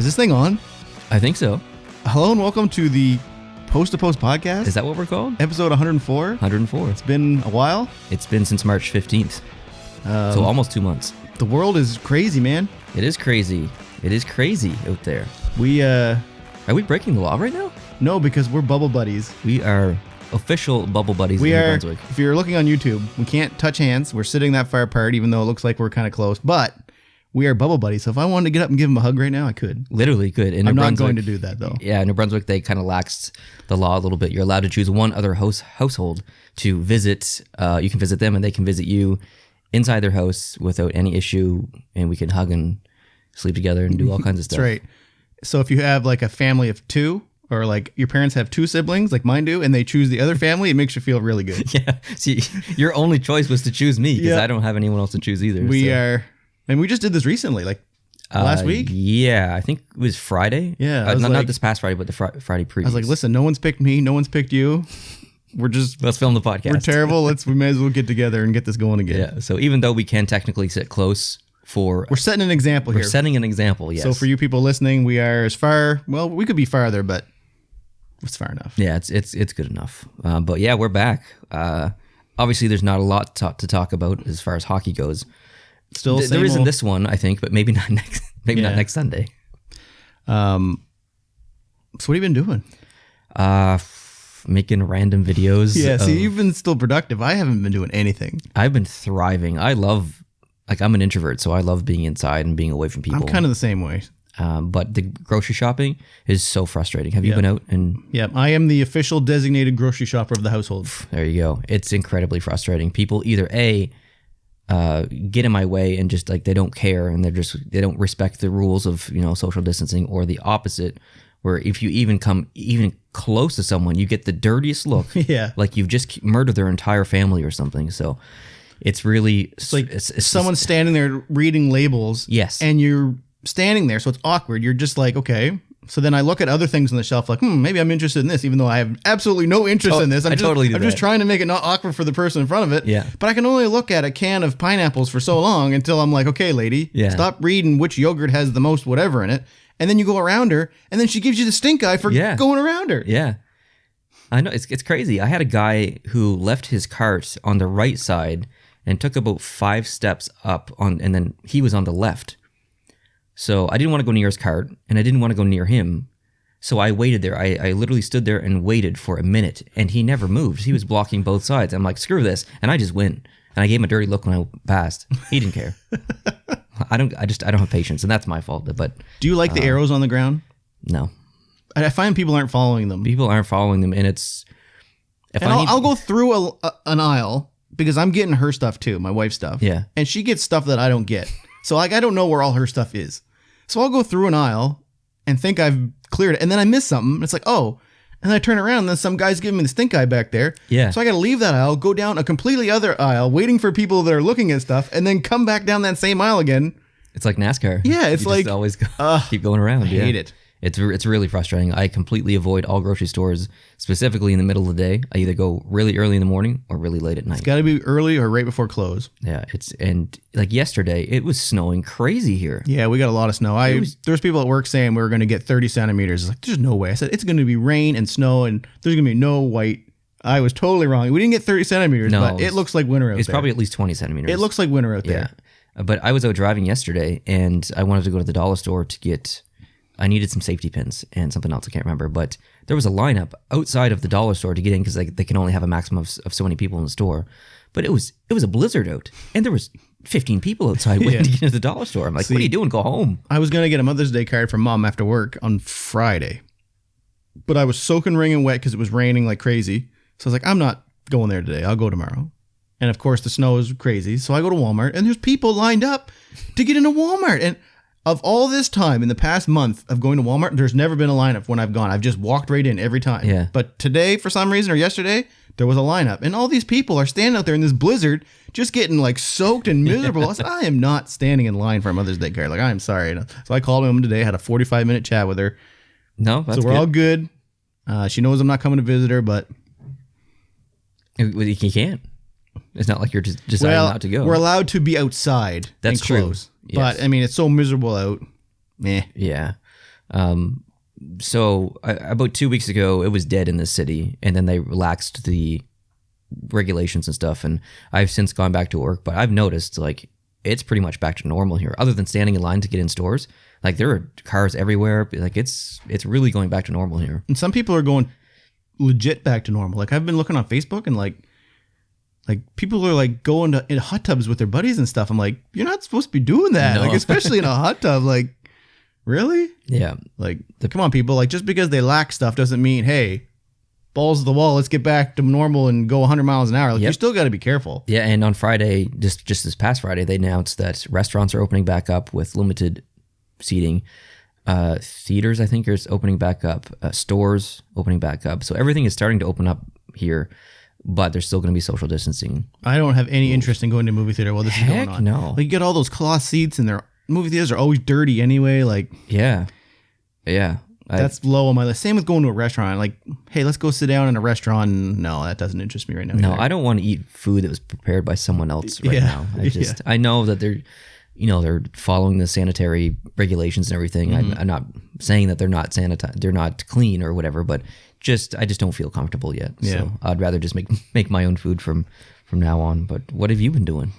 Is this thing on? I think so. Hello and welcome to the Post to Post podcast. Is that what we're called? Episode 104. 104. It's been a while. It's been since March 15th. So almost 2 months. The world is crazy, man. It is crazy. It is crazy out there. Are we breaking the law right now? No, because we're bubble buddies. We are official bubble buddies in We New are. Brunswick. If you're looking on YouTube, we can't touch hands. We're sitting that far apart, even though it looks like we're kind of close. But we are bubble buddies. So if I wanted to get up and give him a hug right now, I could. Literally could. In I'm New not Brunswick, going to do that, though. Yeah, in New Brunswick, they kind of laxed the law a little bit. You're allowed to choose one other household to visit. You can visit them and they can visit you inside their house without any issue. And we can hug and sleep together and do all kinds of stuff. That's right. So if you have like a family of two, or like your parents have two siblings like mine do, and they choose the other family, it makes you feel really good. Yeah. See, your only choice was to choose me because Yeah. I don't have anyone else to choose either. We are, and we just did this recently, like last week. Yeah, I think it was Friday. Yeah, I was not like- this past Friday, but the Friday I previous. was like, listen, no one's picked me, no one's picked you. let's film the podcast. We're terrible. We may as well get together and get this going again. Yeah. So even though we can technically sit close We're setting an example we're here. setting an example. Yes. So for you people listening, we are as far. Well, we could be farther, but it's far enough. Yeah, it's good enough. But yeah, we're back. Obviously, there's not a lot to talk about as far as hockey goes. Still, There same isn't old- this one, I think, but maybe not next. Maybe not Yeah. next Sunday. So what have you been doing? Making random videos. Yeah, see, of- you've been still productive. I haven't been doing anything. I've been thriving. I'm an introvert, so I love being inside and being away from people. I'm kind of the same way. But the grocery shopping is so frustrating. Have you been out? And Yeah, I am the official designated grocery shopper of the household. there you go. It's incredibly frustrating. People either get in my way and just like they don't care and they don't respect the rules of social distancing, or the opposite, where if you even come even close to someone, you get the dirtiest look. Yeah. Like you've just murdered their entire family or something. So it's really Like someone's standing there reading labels. Yes. And you're standing there, so it's awkward. You're just like, okay. So then I look at other things on the shelf, like, maybe I'm interested in this, even though I have absolutely no interest in this. I'm just trying to make it not awkward for the person in front of it. Yeah. But I can only look at a can of pineapples for so long until I'm like, okay, lady, Yeah. stop reading which yogurt has the most whatever in it. And then you go around her, and then she gives you the stink eye for Yeah. going around her. Yeah. I know, it's crazy. I had a guy who left his cart on the right side and took about 5 steps up and then he was on the left. So I didn't want to go near his cart and I didn't want to go near him. So I waited there. I literally stood there and waited for a minute and he never moved. He was blocking both sides. I'm like, screw this. And I just went. And I gave him a dirty look when I passed. He didn't care. I don't have patience, and that's my fault. But Do you like the arrows on the ground? no. I find people aren't following them. People aren't following them, and it's if And I need, I'll go through an aisle because I'm getting her stuff too, my wife's stuff. Yeah. And she gets stuff that I don't get. So like I don't know where all her stuff is. So I'll go through an aisle and think I've cleared it. And then I miss something. It's like, oh. And then I turn around and then some guy's giving me the stink eye back there. Yeah. So I got to leave that aisle, go down a completely other aisle, waiting for people that are looking at stuff, and then come back down that same aisle again. It's like NASCAR. Yeah, it's You like, just always keep going around. I hate it. It's really frustrating. I completely avoid all grocery stores, specifically in the middle of the day. I either go really early in the morning or really late at night. Got to be early or right before close. Yeah, and like yesterday, it was snowing crazy here. Yeah, we got a lot of snow. There's people at work saying we were going to get 30 centimeters. It's like, there's no way. I said, it's going to be rain and snow and there's going to be no white. I was totally wrong. We didn't get 30 centimeters, No, but it looks like winter out It's there. probably at least 20 centimeters. It looks like winter out there. Yeah. But I was out driving yesterday and I wanted to go to the dollar store I needed some safety pins and something else I can't remember, but there was a lineup outside of the dollar store to get in because they can only have a maximum of so many people in the store. But it was a blizzard out and there was 15 people outside waiting to get into the dollar store. I'm like, what are you doing? Go home. I was going to get a Mother's Day card from Mom after work on Friday, but I was soaking wringing wet because it was raining like crazy. So I was like, I'm not going there today. I'll go tomorrow. And of course, the snow is crazy. So I go to Walmart and there's people lined up to get into Walmart. And of all this time in the past month of going to Walmart, there's never been a lineup when I've gone. I've just walked right in every time. Yeah. But today, for some reason, or yesterday, there was a lineup. And all these people are standing out there in this blizzard, just getting like soaked and miserable. I said, I am not standing in line for a Mother's Day card. Like, I am sorry. So I called my mom today, had a 45-minute chat with her. No, that's so we're good. all good. She knows I'm not coming to visit her, but You can't. It's not like you're just deciding not to go. we're allowed to be outside. That's and true. close. Yes. But I mean, it's so miserable out. Meh. Yeah. So about 2 weeks ago, it was dead in the city, and then they relaxed the regulations and stuff. And I've since gone back to work, but I've noticed like it's pretty much back to normal here. Other than standing in line to get in stores, like there are cars everywhere. Like it's really going back to normal here. And some people are going legit back to normal. Like I've been looking on Facebook and like people are like going in hot tubs with their buddies and stuff. I'm like, you're not supposed to be doing that. No. Like especially in a hot tub. Like really? Yeah. Like come on, people. Like just because they lack stuff doesn't mean, hey, balls to the wall, let's get back to normal and go 100 miles an hour. Like you still got to be careful. Yeah, and on Friday, just this past Friday, they announced that restaurants are opening back up with limited seating. Theaters, I think, are opening back up. Stores opening back up. So everything is starting to open up here, but there's still going to be social distancing. I don't have any interest in going to a movie theater while this is going on. No. Like you get all those cloth seats and their movie theaters are always dirty anyway. Like Yeah. That's low on my list. Same with going to a restaurant. Like, hey, let's go sit down in a restaurant. No, that doesn't interest me right now. No, either. I don't want to eat food that was prepared by someone else right now. I know that they're following the sanitary regulations and everything. I'm not saying that they're not they're not clean or whatever, but I just don't feel comfortable yet. Yeah. So I'd rather just make my own food from now on. But what have you been doing?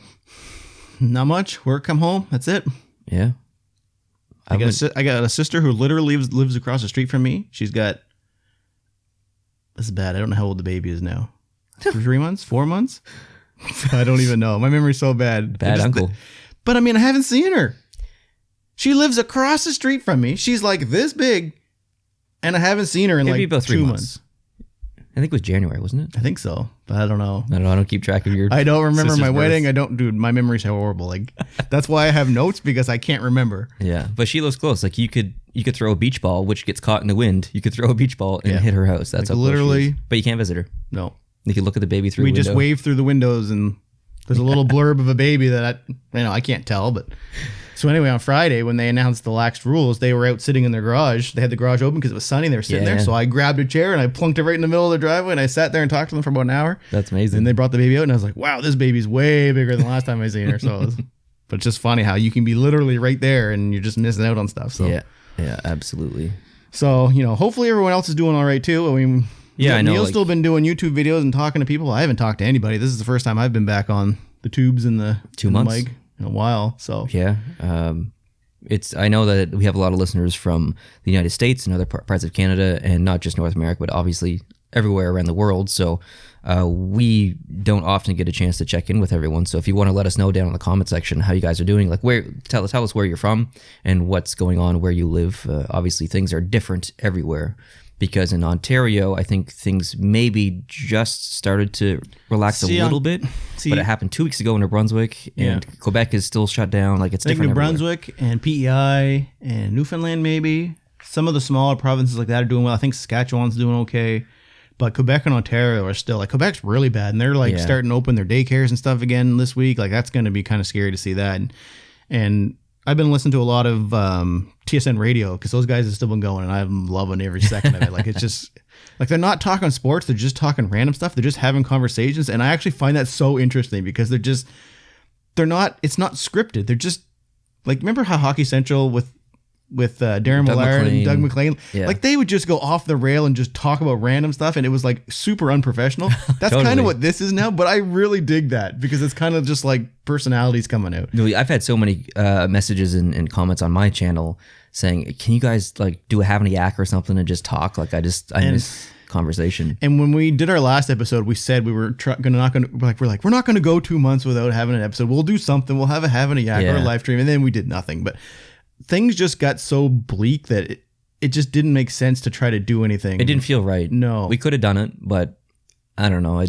Not much. Work, come home. That's it. Yeah. I got a sister who literally lives across the street from me. She's got, this is bad. I don't know how old the baby is now. 3 months? 4 months? I don't even know. My memory's so bad. Bad uncle. But I mean, I haven't seen her. She lives across the street from me. She's like this big. And I haven't seen her in Maybe like about 3 2 months. I think it was January, wasn't it? I think so, but I don't know. I don't keep track of your. I don't remember sister's my birth. wedding. Dude, my memory's horrible. Like that's why I have notes because I can't remember. Yeah, but she lives close. Like you could throw a beach ball, which gets caught in the wind. You could throw a beach ball and hit her house. That's Like how close she literally- is. But you can't visit her. No, You can look at the baby through. we the just window. wave through the windows and there's a little blurb of a baby that I can't tell. But so anyway, on Friday when they announced the laxed rules, they were out sitting in their garage. They had the garage open because it was sunny. They were sitting there. Yeah. So I grabbed a chair and I plunked it right in the middle of the driveway and I sat there and talked to them for about an hour. That's amazing. And they brought the baby out and I was like, wow, this baby's way bigger than last time I seen her. So, but it's just funny how you can be literally right there and you're just missing out on stuff. So yeah, absolutely. So, hopefully everyone else is doing all right too. I mean, Yeah, I know, Neil's like- still been doing YouTube videos and talking to people. I haven't talked to anybody. This is the first time I've been back on the tubes and the 2 and the months? mic in a while. So, Yeah. I know that we have a lot of listeners from the United States and other parts of Canada, and not just North America, but obviously everywhere around the world. So we don't often get a chance to check in with everyone. So if you want to let us know down in the comment section how you guys are doing, like tell us where you're from and what's going on where you live. Obviously things are different everywhere. Because in Ontario, I think things maybe just started to relax a little bit, but it happened 2 weeks ago in New Brunswick, and Quebec is still shut down. Like it's I think different New everywhere. Brunswick and PEI and Newfoundland maybe. Some of the smaller provinces like that are doing well. I think Saskatchewan's doing okay. But Quebec and Ontario are still, like, Quebec's really bad. And they're, like, starting to open their daycares and stuff again this week. Like, that's going to be kind of scary to see that. And I've been listening to a lot of TSN radio because those guys have still been going. And I'm loving every second of it. Like, it's just, like, they're not talking sports. They're just talking random stuff. They're just having conversations. And I actually find that so interesting because it's not scripted. They're just, like, remember how Hockey Central with Darren Millard and Doug McLean, like they would just go off the rail and just talk about random stuff, and it was like super unprofessional. That's Totally. kind of what this is now, but I really dig that because it's kind of just like personalities coming out. No, I've had so many messages and comments on my channel saying, "Can you guys like do a have a yak or something and just talk?" Like I miss conversation. And when we did our last episode, we said we were we're not going to go 2 months without having an episode. We'll do something. We'll have a yak or a live stream, and then we did nothing, but. Things just got so bleak that it just didn't make sense to try to do anything. It didn't feel right. No. We could have done it, but I don't know. I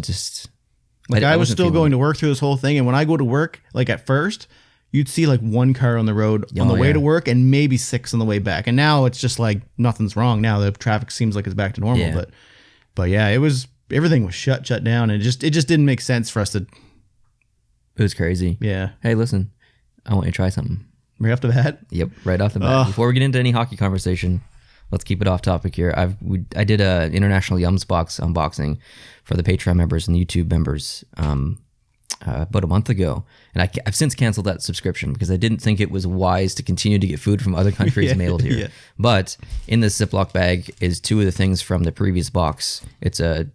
was still going to work through this whole thing. And when I go to work, like at first, you'd see like one car on the road on the way to work and maybe 6 on the way back. And now it's just like nothing's wrong. Now the traffic seems like it's back to normal. Yeah. But yeah, everything was shut down. And it just didn't make sense for us to. It was crazy. Yeah. Hey, listen, I want you to try something. Right off the bat? Yep, right off the bat. Before we get into any hockey conversation, let's keep it off topic here. I did a International Yums Box unboxing for the Patreon members and the YouTube members about a month ago, and I've since canceled that subscription because I didn't think it was wise to continue to get food from other countries mailed here. Yeah. But in this Ziploc bag is 2 of the things from the previous box. It's a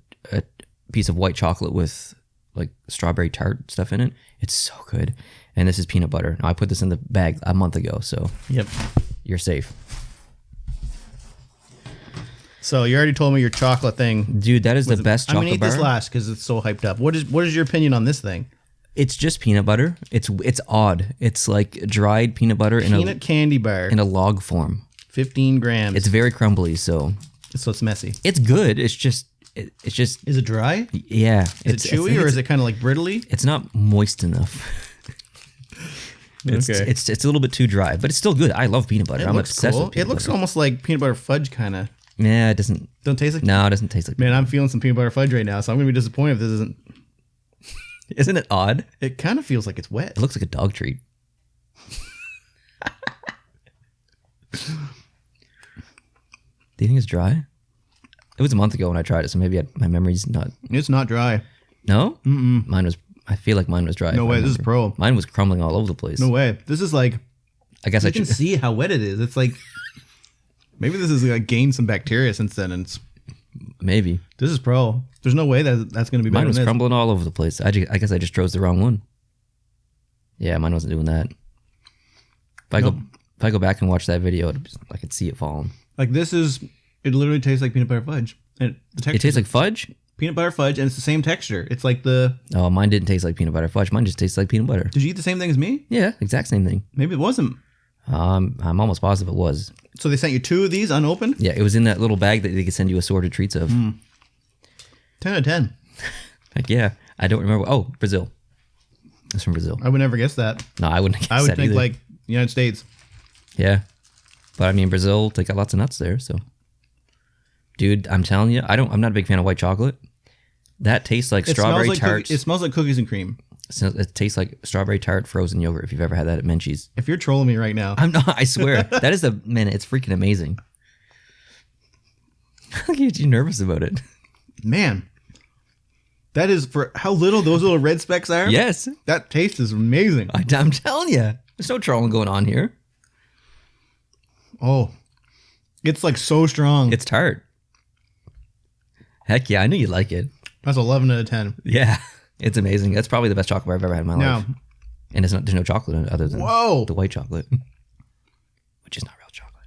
piece of white chocolate with like strawberry tart stuff in it. It's so good. And this is peanut butter. Now, I put this in the bag a month ago, so yep, you're safe. So you already told me your chocolate thing. Dude, that is the best chocolate bar. I'm going to eat this last because it's so hyped up. What is your opinion on this thing? It's just peanut butter. It's odd. It's like dried peanut butter peanut candy bar in a log form. 15 grams. It's very crumbly, so it's messy. It's good. It's just. Is it dry? Yeah. Is it chewy or is it kind of like brittly? It's not moist enough. It's a little bit too dry, but it's still good. I love peanut butter. I'm obsessed with peanut butter. It looks almost like peanut butter fudge kind of. Yeah, it doesn't. Don't taste like. No, it doesn't taste like. Man, I'm feeling some peanut butter fudge right now, so I'm gonna be disappointed if this isn't. Isn't it odd? It kind of feels like it's wet. It looks like a dog treat. Do you think it's dry? It was a month ago when I tried it, so maybe my memory's not. It's not dry. No? Mm-mm. Mine was. I feel like mine was dry. No way. This is pro. Mine was crumbling all over the place. No way. This is like. I guess you can see how wet it is. It's like. Maybe this is like gained some bacteria since then, and maybe this is pro. There's no way that's going to be better. Mine was crumbling all over the place. I guess I just chose the wrong one. Yeah, mine wasn't doing that. If I go back and watch that video, I could see it falling. Like this is, it literally tastes like peanut butter fudge, and the texture. It tastes like fudge. Peanut butter fudge, and it's the same texture. It's like the. Oh, mine didn't taste like peanut butter fudge. Mine just tastes like peanut butter. Did you eat the same thing as me? Yeah, exact same thing. Maybe it wasn't. I'm almost positive it was. So they sent you 2 of these unopened? Yeah, it was in that little bag that they could send you assorted treats of. 10 out of 10. Heck yeah. I don't remember. Oh, Brazil. It's from Brazil. I would never guess that. No, I wouldn't guess that I would think either. like United States. Yeah. But I mean, Brazil, they got lots of nuts there, so. Dude, I'm telling you, I'm not a big fan of white chocolate. That tastes like strawberry tart. It smells like cookies and cream. So it tastes like strawberry tart frozen yogurt if you've ever had that at Menchie's. If you're trolling me right now. I'm not, I swear. That is it's freaking amazing. Look at you nervous about it. Man. That is for how little those little red specks are. Yes. That taste is amazing. I'm telling you. There's no trolling going on here. Oh. It's like so strong. It's tart. Heck yeah, I knew you'd like it. That's 11 out of 10. Yeah. It's amazing. That's probably the best chocolate bar I've ever had in my life. And there's no chocolate in it other than the white chocolate, which is not real chocolate.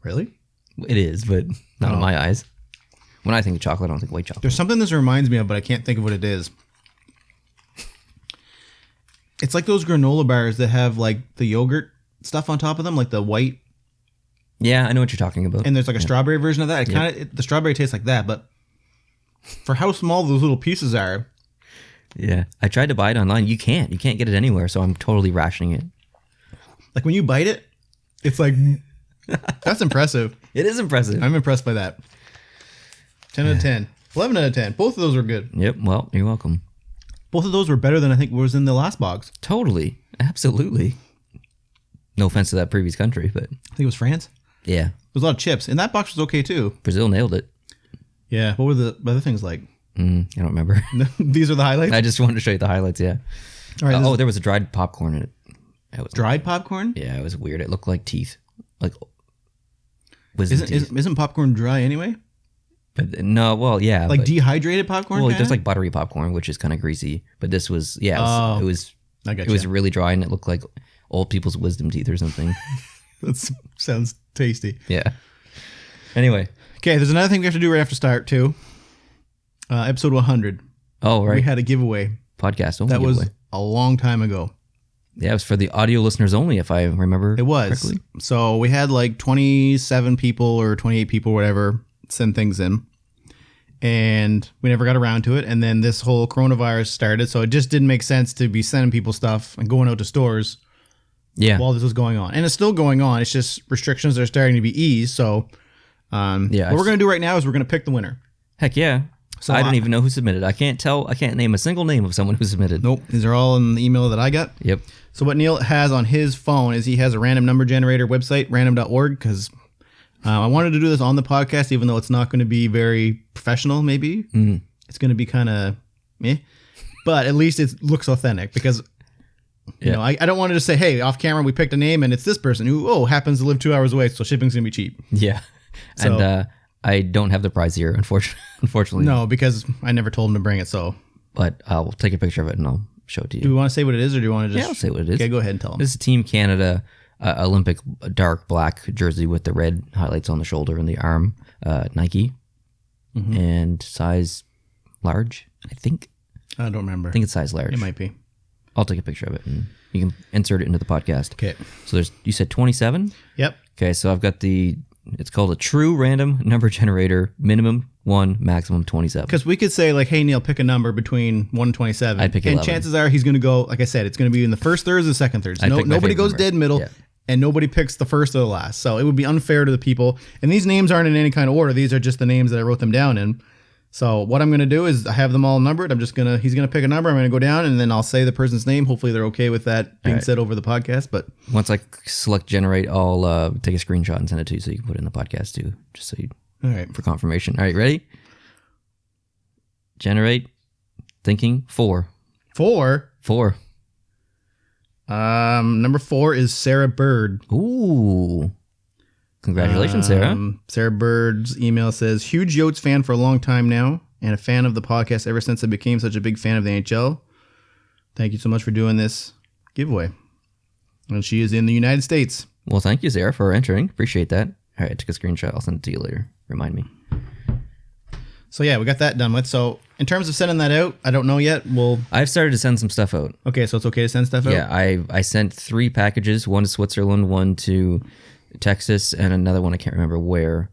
Really? It is, but not in my eyes. When I think of chocolate, I don't think white chocolate. There's something this reminds me of, but I can't think of what it is. It's like those granola bars that have like the yogurt stuff on top of them, like the white. Yeah, I know what you're talking about. And there's like a strawberry version of that. The strawberry tastes like that, but for how small those little pieces are. Yeah, I tried to buy it online. You can't get it anywhere, so I'm totally rationing it. Like when you bite it, it's like, that's impressive. It is impressive. I'm impressed by that. 10 out of 10. 11 out of 10. Both of those were good. Yep, well, you're welcome. Both of those were better than I think was in the last box. Totally. Absolutely. No offense to that previous country, but. I think it was France. Yeah. There's a lot of chips. And that box was okay too. Brazil nailed it. Yeah. What were the other things like? I don't remember. These are the highlights? I just wanted to show you the highlights, yeah. All right, there was a dried popcorn in it. Dried popcorn? Yeah, it was weird. It looked like teeth. Like wisdom teeth. Isn't popcorn dry anyway? But no, well, yeah. Like dehydrated popcorn? Well, there's like buttery popcorn, which is kind of greasy. But this was, it was really dry and it looked like old people's wisdom teeth or something. That sounds tasty. Yeah. Anyway. Okay, there's another thing we have to do right after start too. Episode 100. Oh, right. We had a giveaway. Podcast only that giveaway. Was a long time ago. Yeah, it was for the audio listeners only, if I remember. It was. Correctly. So we had like 27 people or 28 people, whatever, send things in. And we never got around to it. And then this whole coronavirus started. So it just didn't make sense to be sending people stuff and going out to stores while this was going on. And it's still going on. It's just restrictions are starting to be eased. So what we're going to do right now is we're going to pick the winner. Heck yeah. So I don't even know who submitted. I can't name a single name of someone who submitted. Nope. These are all in the email that I got. Yep. So what Neil has on his phone is he has a random number generator website, random.org, because I wanted to do this on the podcast, even though it's not going to be very professional, maybe. It's going to be kind of meh. but at least it looks authentic because you know I don't want to just say, hey, off camera we picked a name and it's this person who happens to live 2 hours away, so shipping's gonna be cheap. Yeah, So- and I don't have the prize here, unfortunately. No, because I never told him to bring it. So But I'll take a picture of it and I'll show it to you. do we want to say what it is, or do you want to just? Yeah, I'll say what it is. Okay, go ahead and tell him. This is Team Canada Olympic dark black jersey with the red highlights on the shoulder and the arm. Nike, and size large. I think I don't remember. it's size large. It might be. I'll take a picture of it and you can insert it into the podcast. Okay. So you said 27. Yep. Okay, so I've got it's called a true random number generator, minimum 1, maximum 27. Because we could say like, hey Neil, pick a number between 1 and 27. I'd pick and 11. chances are he's going to go. Like I said, it's going to be in the first thirds or the second thirds. I'd pick my Nobody favorite goes number. dead middle, Yeah. and nobody picks the first or the last. So it would be unfair to the people. And these names aren't in any kind of order. These are just the names that I wrote them down in. So what I'm going to do is I have them all numbered. He's going to pick a number. I'm going to go down and then I'll say the person's name. Hopefully they're okay with that being said over the podcast. But Once I select generate, I'll take a screenshot and send it to you so you can put it in the podcast too, just so you all right. for confirmation. All right, ready? Generate. Thinking 4. 4. 4. Number 4 is Sarah Bird. Ooh. Congratulations, Sarah. Sarah Bird's email says, huge Yotes fan for a long time now and a fan of the podcast ever since I became such a big fan of the NHL. Thank you so much for doing this giveaway. And she is in the United States. Well, thank you, Sarah, for entering. Appreciate that. All right, I took a screenshot. I'll send it to you later. Remind me. So yeah, we got that done with. So in terms of sending that out, I don't know yet. I've started to send some stuff out. Okay, so it's okay to send stuff out? Yeah, I sent 3 packages, one to Switzerland, one to Texas, and another one I can't remember where.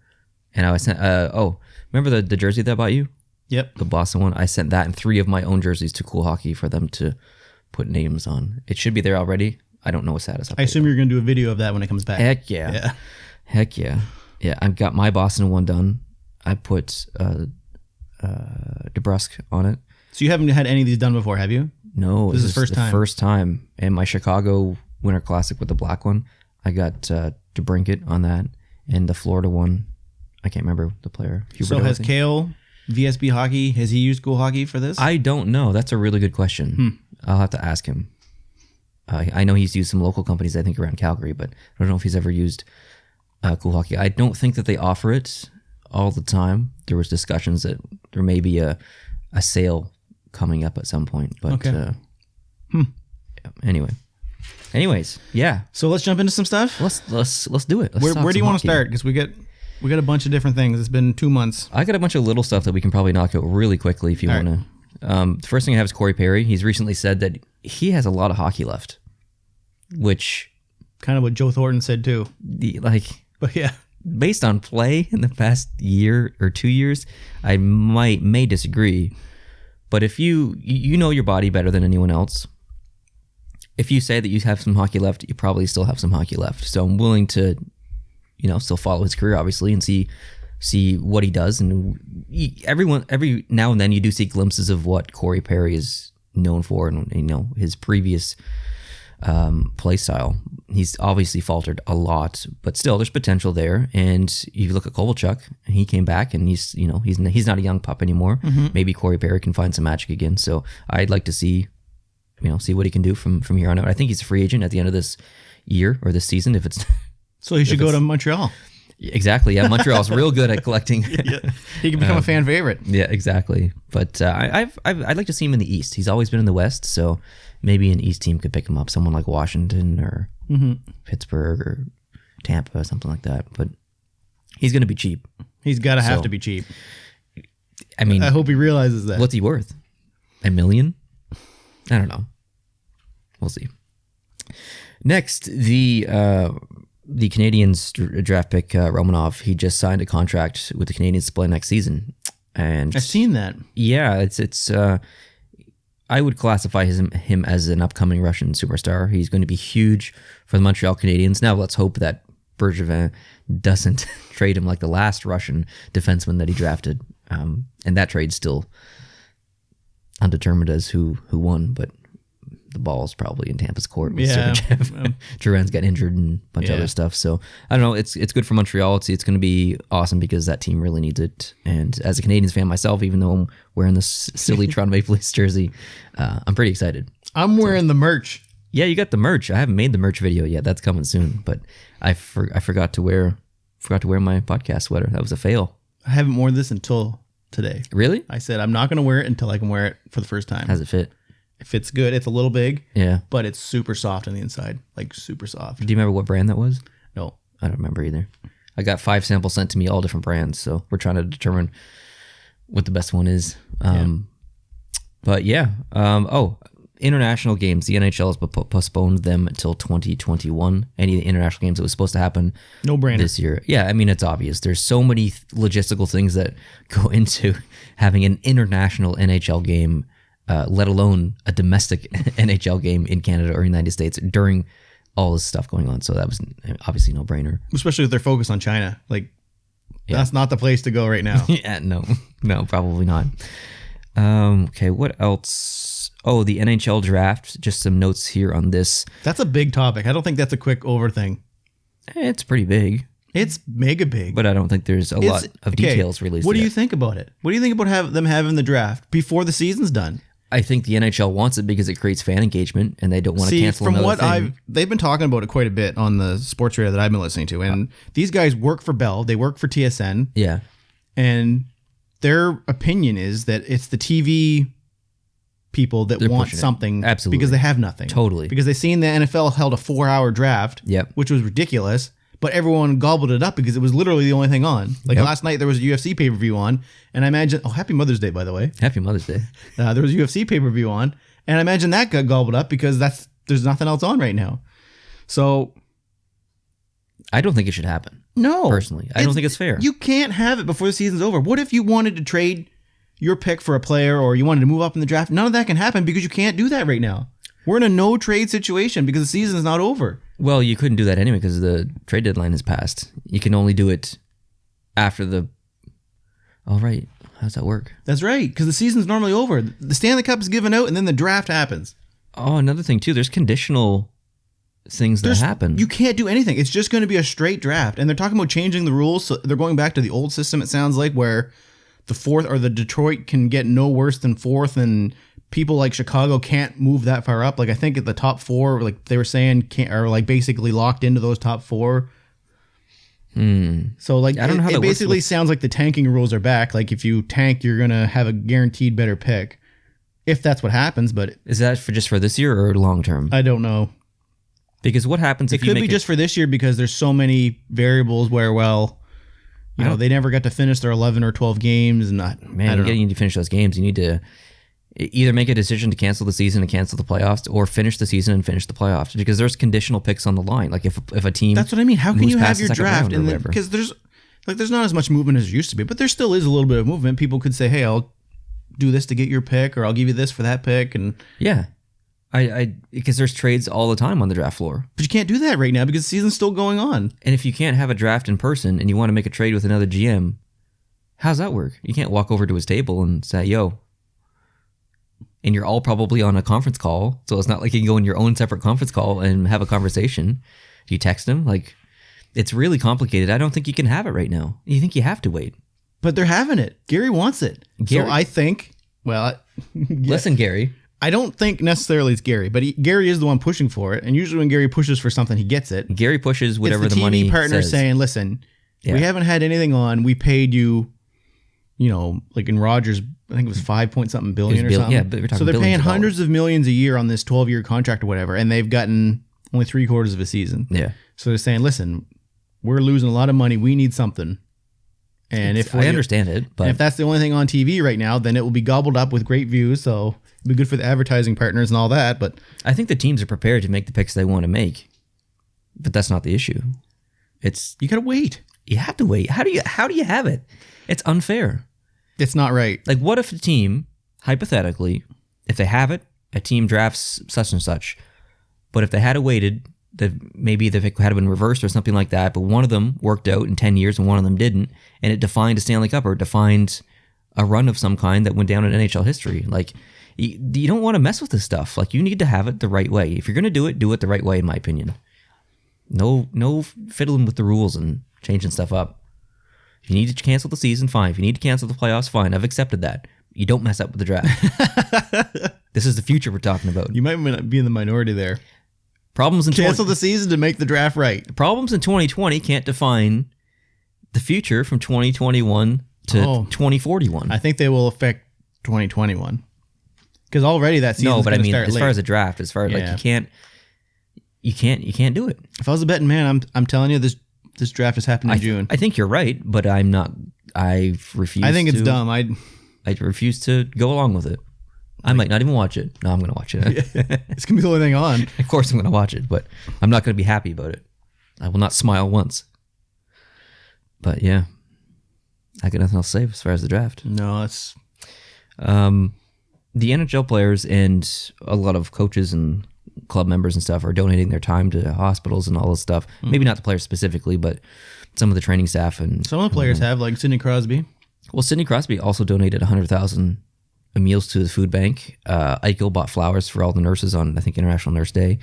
And I sent remember the jersey that I bought you? Yep. The Boston one? I sent that and 3 of my own jerseys to Cool Hockey for them to put names on. It should be there already. I don't know what status. I assume you're going to do a video of that when it comes back. Heck yeah. Yeah. Heck yeah. Yeah, I've got my Boston one done. I put DeBrusque on it. So you haven't had any of these done before, have you? No, This is the first time. First time. And my Chicago Winter Classic with the black one, I got DeBrincat on that. And the Florida one, I can't remember the player. So has Kale, VSB Hockey, has he used Cool Hockey for this? I don't know. That's a really good question. I'll have to ask him. I know he's used some local companies, I think, around Calgary, but I don't know if he's ever used Cool Hockey. I don't think that they offer it all the time. There was discussions that there may be a sale coming up at some point, but Okay. yeah. Anyways, yeah. So let's jump into some stuff. Let's do it. Let's Where talk do you some want to hockey. start? Because we got a bunch of different things. It's been 2 months. I got a bunch of little stuff that we can probably knock out really quickly if you All want to. The first thing I have is Corey Perry. He's recently said that he has a lot of hockey left, which Kind of what Joe Thornton said too. But yeah. Based on play in the past year or 2 years, I may disagree. But if you know your body better than anyone else, if you say that you have some hockey left, you probably still have some hockey left. So I'm willing to, still follow his career, obviously, and see what he does. And every now and then you do see glimpses of what Corey Perry is known for, and his previous play style. He's obviously faltered a lot, but still there's potential there. And you look at Kovalchuk, and he came back, and he's not a young pup anymore. Maybe Corey Perry can find some magic again. So I'd like to see what he can do from here on out. I think he's a free agent at the end of this year or this season. If it's So he should go to Montreal. exactly, yeah. Montreal's real good at collecting. He can become a fan favorite. Yeah, exactly. But I'd like to see him in the East. He's always been in the West, so maybe an East team could pick him up. Someone like Washington or Pittsburgh or Tampa, something like that. But he's going to be cheap. He's got to have So- to be cheap. I mean, I hope he realizes that. what's he worth? $1 million? I don't know. We'll see. Next, the Canadiens draft pick Romanov. He just signed a contract with the Canadiens to play next season, and I've seen that. yeah, it's. I would classify him as an upcoming Russian superstar. He's going to be huge for the Montreal Canadiens. Now let's hope that Bergevin doesn't trade him like the last Russian defenseman that he drafted, and that trade's still undetermined as who won. But the ball's probably in Tampa's court with Yeah. Sergachev. Duran's got injured and a bunch of Yeah. other stuff. So I don't know. It's good for Montreal. It's going to be awesome because that team really needs it. And as a Canadiens fan myself, even though I'm wearing this silly Toronto Maple Leafs jersey, I'm pretty excited. I'm wearing the merch. Yeah, you got the merch. I haven't made the merch video yet. That's coming soon. But I forgot to wear my podcast sweater. That was a fail. I haven't worn this until today. Really? I said I'm not going to wear it until I can wear it for the first time. How's it fit? It fits good. It's a little big, Yeah. but it's super soft on the inside. Like super soft. Do you remember what brand that was? No. I don't remember either. I got 5 samples sent to me, all different brands. So we're trying to determine what the best one is. But yeah. International games. The NHL has postponed them until 2021. Any international games that was supposed to happen No brainer. this year. Yeah, I mean, it's obvious. There's so many logistical things that go into having an international NHL game, let alone a domestic NHL game in Canada or United States during all this stuff going on. So that was obviously no brainer. Especially if they're focused on China. Like, that's not the place to go right now. Yeah, no, probably not. Okay, what else? Oh, the NHL draft. Just some notes here on this. That's a big topic. I don't think that's a quick over thing. It's pretty big, It's mega big. but I don't think there's a lot of okay, details released What do yet. you think about it? What do you think about them having the draft before the season's done? I think the NHL wants it because it creates fan engagement, and they don't want to cancel from another what thing. they've been talking about it quite a bit on the sports radio that I've been listening to, and these guys work for Bell, they work for TSN, Yeah, and their opinion is that it's the TV people that They're want pushing it. something, Absolutely. because they have nothing, Totally. because they seen the NFL held a 4-hour draft, Yep. which was ridiculous. But everyone gobbled it up because it was literally the only thing on. Like Yep. last night, there was a UFC pay-per-view on, and I imagine. Oh, happy Mother's Day, by the way. Happy Mother's Day. There was a UFC pay-per-view on, and I imagine that got gobbled up because there's nothing else on right now. So I don't think it should happen. no, Personally, I don't think it's fair. You can't have it before the season's over. What if you wanted to trade your pick for a player, or you wanted to move up in the draft? None of that can happen because you can't do that right now. We're in a no trade situation because the season's not over. Well, you couldn't do that anyway because the trade deadline has passed. You can only do it after the. All right, how's that work? That's right, because the season's normally over. The Stanley Cup is given out, and then the draft happens. Oh, another thing too. There's conditional things that happen. You can't do anything. It's just going to be a straight draft. And they're talking about changing the rules. So they're going back to the old system, it sounds like, where the fourth or the Detroit can get no worse than fourth, and people like Chicago can't move that far up. Like, I think at the top 4, like they were saying, are like basically locked into those top 4. So like, I don't know how it that works basically with- sounds like the tanking rules are back. Like, if you tank, you're going to have a guaranteed better pick. If that's what happens, but Is that just for this year or long term? I don't know. Because what happens It if you could make be just for this year because there's so many variables where, well, you know, they never got to finish their 11 or 12 games, and I Man, don't you know. need to finish those games. You need to either make a decision to cancel the season and cancel the playoffs, or finish the season and finish the playoffs, because there's conditional picks on the line. Like if a team, That's what I mean. How can moves you have past the your second draft round or and whatever. because there's not as much movement as there used to be, but there still is a little bit of movement. People could say, "Hey, I'll do this to get your pick, or I'll give you this for that pick," and yeah, I because there's trades all the time on the draft floor. but you can't do that right now because the season's still going on. And if you can't have a draft in person and you want to make a trade with another GM, how's that work? You can't walk over to his table and say, "Yo," and you're all probably on a conference call, so it's not like you can go in your own separate conference call and have a conversation. Do you text him? Like, it's really complicated. I don't think you can have it right now. You think you have to wait. But they're having it. Gary wants it. Gary- So I think, well, Listen, Gary. I don't think necessarily it's Gary, but Gary is the one pushing for it. And usually when Gary pushes for something, he gets it. Gary pushes whatever It's the the TV money partner says. saying, "Listen, Yeah. we haven't had anything on. We paid you, you know, like in Rogers, I think it was 5 billion or bill- something. yeah, but we're talking so they're paying billions of hundreds of millions a year on this 12-year contract or whatever, and they've gotten only 3/4 of a season. Yeah. So they're saying, "Listen, we're losing a lot of money. We need something." And if I understand it, and but if that's the only thing on TV right now, then it will be gobbled up with great views. So it'll be good for the advertising partners and all that. But I think the teams are prepared to make the picks they want to make. But that's not the issue. It's you gotta wait. you have to wait. How do you have it? It's unfair. It's not right. Like, what if a team, hypothetically, if they have it, a team drafts such and such, but if they had waited, maybe the pick had been reversed or something like that, but one of them worked out in 10 years and one of them didn't, and it defined a Stanley Cup or defined a run of some kind that went down in NHL history. Like, you don't want to mess with this stuff. Like, you need to have it the right way. If you're going to do it the right way, in my opinion. No fiddling with the rules and changing stuff up. If you need to cancel the season, fine. If you need to cancel the playoffs, fine. I've accepted that. You don't mess up with the draft. This is the future we're talking about. You might be in the minority there. Problems in Cancel the season to make the draft right. Problems in 2020 can't define the future from 2021 to 2041. I think they will affect 2021 because already that season. No, but I mean, as late. far as a draft, as far as like you can't do it. If I was a betting man, I'm telling you this draft is happening in June. I think you're right, but I'm not. I refuse. I think it's dumb. I refuse to go along with it. I might not even watch it. No, I'm going to watch it. It's going to be the only thing on. Of course I'm going to watch it, but I'm not going to be happy about it. I will not smile once. But yeah, I got nothing else to say as far as the draft. No, it's... The NHL players and a lot of coaches and club members and stuff are donating their time to hospitals and all this stuff. Mm-hmm. Maybe not the players specifically, but some of the training staff. And some of the players have, like Sidney Crosby. Well, Sidney Crosby also donated $100,000 meals to the food bank. Eichel bought flowers for all the nurses on, I think, International Nurse Day.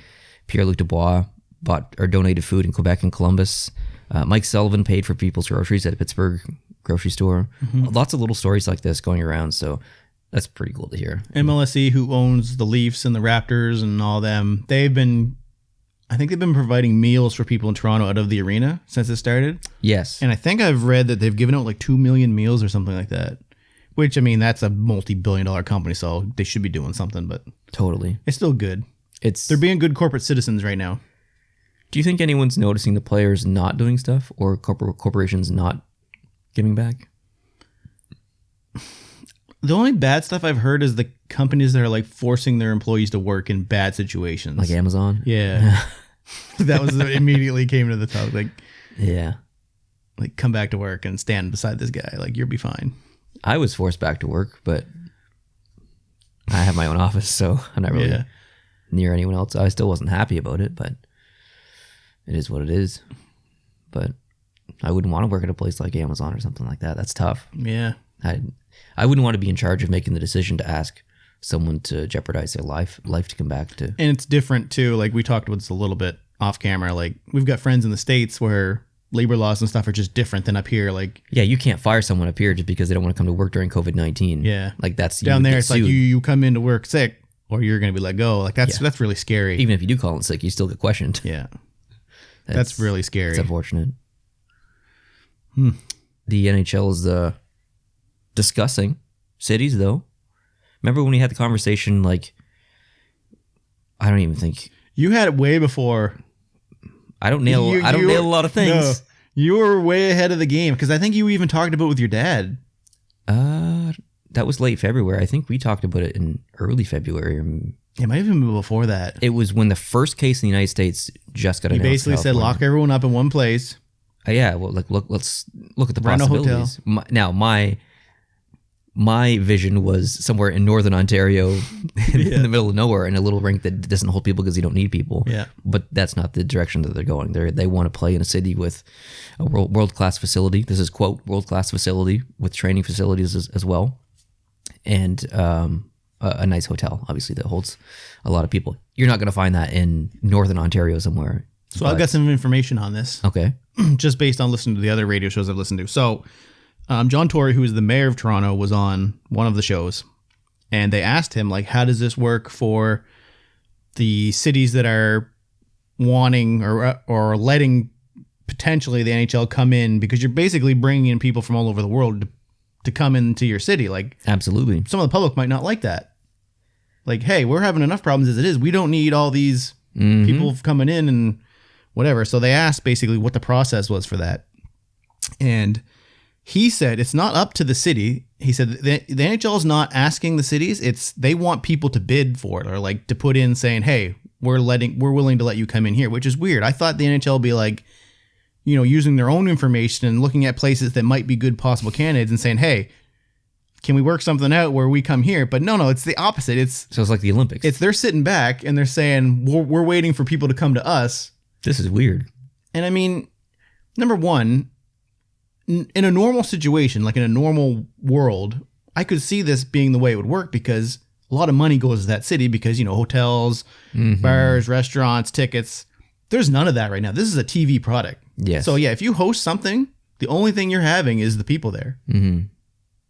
Pierre-Luc Dubois donated food in Quebec and Columbus. Mike Sullivan paid for people's groceries at a Pittsburgh grocery store. Mm-hmm. Lots of little stories like this going around, so that's pretty cool to hear. MLSE, who owns the Leafs and the Raptors and all them, I think they've been providing meals for people in Toronto out of the arena since it started. Yes. And I think I've read that they've given out like 2 million meals or something like that. Which, I mean, that's a multi-billion-dollar company, so they should be doing something, but... Totally. It's still good. They're being good corporate citizens right now. Do you think anyone's noticing the players not doing stuff or corporations not giving back? The only bad stuff I've heard is the companies that are like forcing their employees to work in bad situations. Like Amazon? Yeah. That was immediately came to the top. Like, yeah. Like, come back to work and stand beside this guy. Like, you'll be fine. I was forced back to work, but I have my own office, so I'm not really near anyone else. I still wasn't happy about it, but it is what it is. But I wouldn't want to work at a place like Amazon or something like that. That's tough. Yeah. I wouldn't want to be in charge of making the decision to ask someone to jeopardize their life to come back to. And it's different too. Like, we talked about this a little bit off camera. Like, we've got friends in the States where labor laws and stuff are just different than up here. Like, yeah, you can't fire someone up here just because they don't want to come to work during COVID-19. Yeah. Like, that's down there. It's sued. Like you come into work sick or you're going to be let go. Like, that's really scary. Even if you do call in sick, you still get questioned. Yeah. That's really scary. It's unfortunate. The NHL is discussing cities, though. Remember when we had the conversation? Like, I don't even think you had it way before. I don't nail a lot of things. No, you were way ahead of the game because I think you even talked about it with your dad. That was late February. I think we talked about it in early February. It might have even been before that. It was when the first case in the United States just got announced. He basically said, lock everyone up in one place. Yeah, well, like let's look at the possibilities. Now, my vision was somewhere in northern Ontario, in the middle of nowhere, in a little rink that doesn't hold people because you don't need people. Yeah, but that's not the direction that they're going. They want to play in a city with a world-class facility. This is, quote, world-class facility with training facilities as well, and a nice hotel, obviously, that holds a lot of people. You're not going to find that in northern Ontario somewhere. So I've got some information on this. Okay. Just based on listening to the other radio shows I've listened to. So John Tory, who is the mayor of Toronto, was on one of the shows, and they asked him, like, how does this work for the cities that are wanting or letting potentially the NHL come in, because you're basically bringing in people from all over the world to come into your city. Like, absolutely. Some of the public might not like that. Like, hey, we're having enough problems as it is. We don't need all these people coming in and whatever. So they asked basically what the process was for that. And he said it's not up to the city. He said the NHL is not asking the cities. They want people to bid for it, or like to put in saying, hey, we're willing to let you come in here, which is weird. I thought the NHL would be like, you know, using their own information and looking at places that might be good possible candidates and saying, hey, can we work something out where we come here? But no, it's the opposite. So it's like the Olympics. They're sitting back and they're saying, we're waiting for people to come to us. This is weird. And I mean, number one, in a normal situation, like in a normal world, I could see this being the way it would work, because a lot of money goes to that city because, hotels, bars, restaurants, tickets. There's none of that right now. This is a TV product. Yes. So yeah, if you host something, the only thing you're having is the people there. Mm-hmm.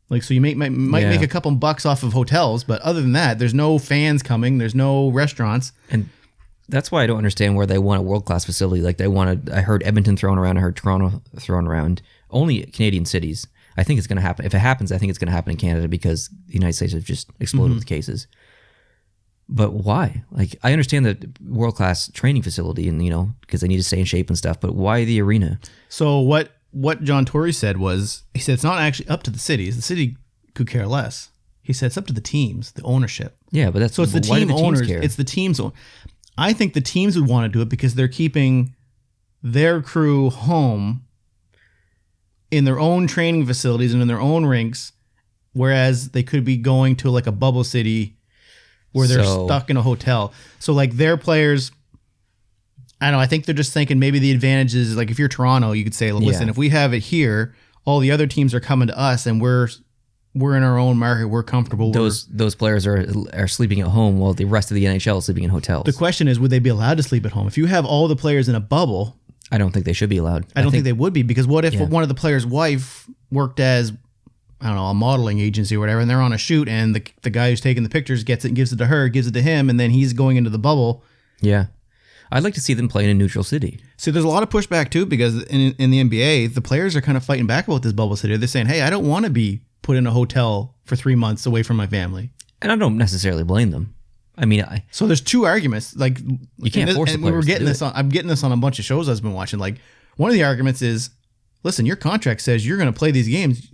Like, so you might make a couple bucks off of hotels, but other than that, there's no fans coming. There's no restaurants. And that's why I don't understand where they want a world-class facility. Like I heard Edmonton thrown around. I heard Toronto thrown around. Only Canadian cities. I think it's going to happen. If it happens, I think it's going to happen in Canada because the United States has just exploded with cases. But why? Like, I understand the world-class training facility and, because they need to stay in shape and stuff, but why the arena? So what John Tory said was, he said it's not actually up to the cities. The city could care less. He said it's up to the teams, the ownership. Yeah, but that's... So it's the team owners. It's the teams. I think the teams would want to do it because they're keeping their crew home in their own training facilities and in their own rinks, whereas they could be going to like a bubble city where they're stuck in a hotel. So like their players... I don't know. I think they're just thinking maybe the advantage is like if you're Toronto, you could say, listen, if we have it here, all the other teams are coming to us and we're in our own market. We're comfortable. Those players are sleeping at home while the rest of the NHL is sleeping in hotels. The question is, would they be allowed to sleep at home? If you have all the players in a bubble, I don't think they should be allowed. I don't think they would be, because what if one of the players' wife worked as, I don't know, a modeling agency or whatever, and they're on a shoot and the guy who's taking the pictures gets it and gives it to her, gives it to him, and then he's going into the bubble. Yeah. I'd like to see them play in a neutral city. So there's a lot of pushback too, because in the NBA, the players are kind of fighting back about this bubble city. They're saying, hey, I don't want to be put in a hotel for 3 months away from my family. And I don't necessarily blame them. I mean, so there's two arguments. Like, you can't force the players. We were getting this on. I'm getting this on a bunch of shows I've been watching. Like, one of the arguments is, listen, your contract says you're going to play these games.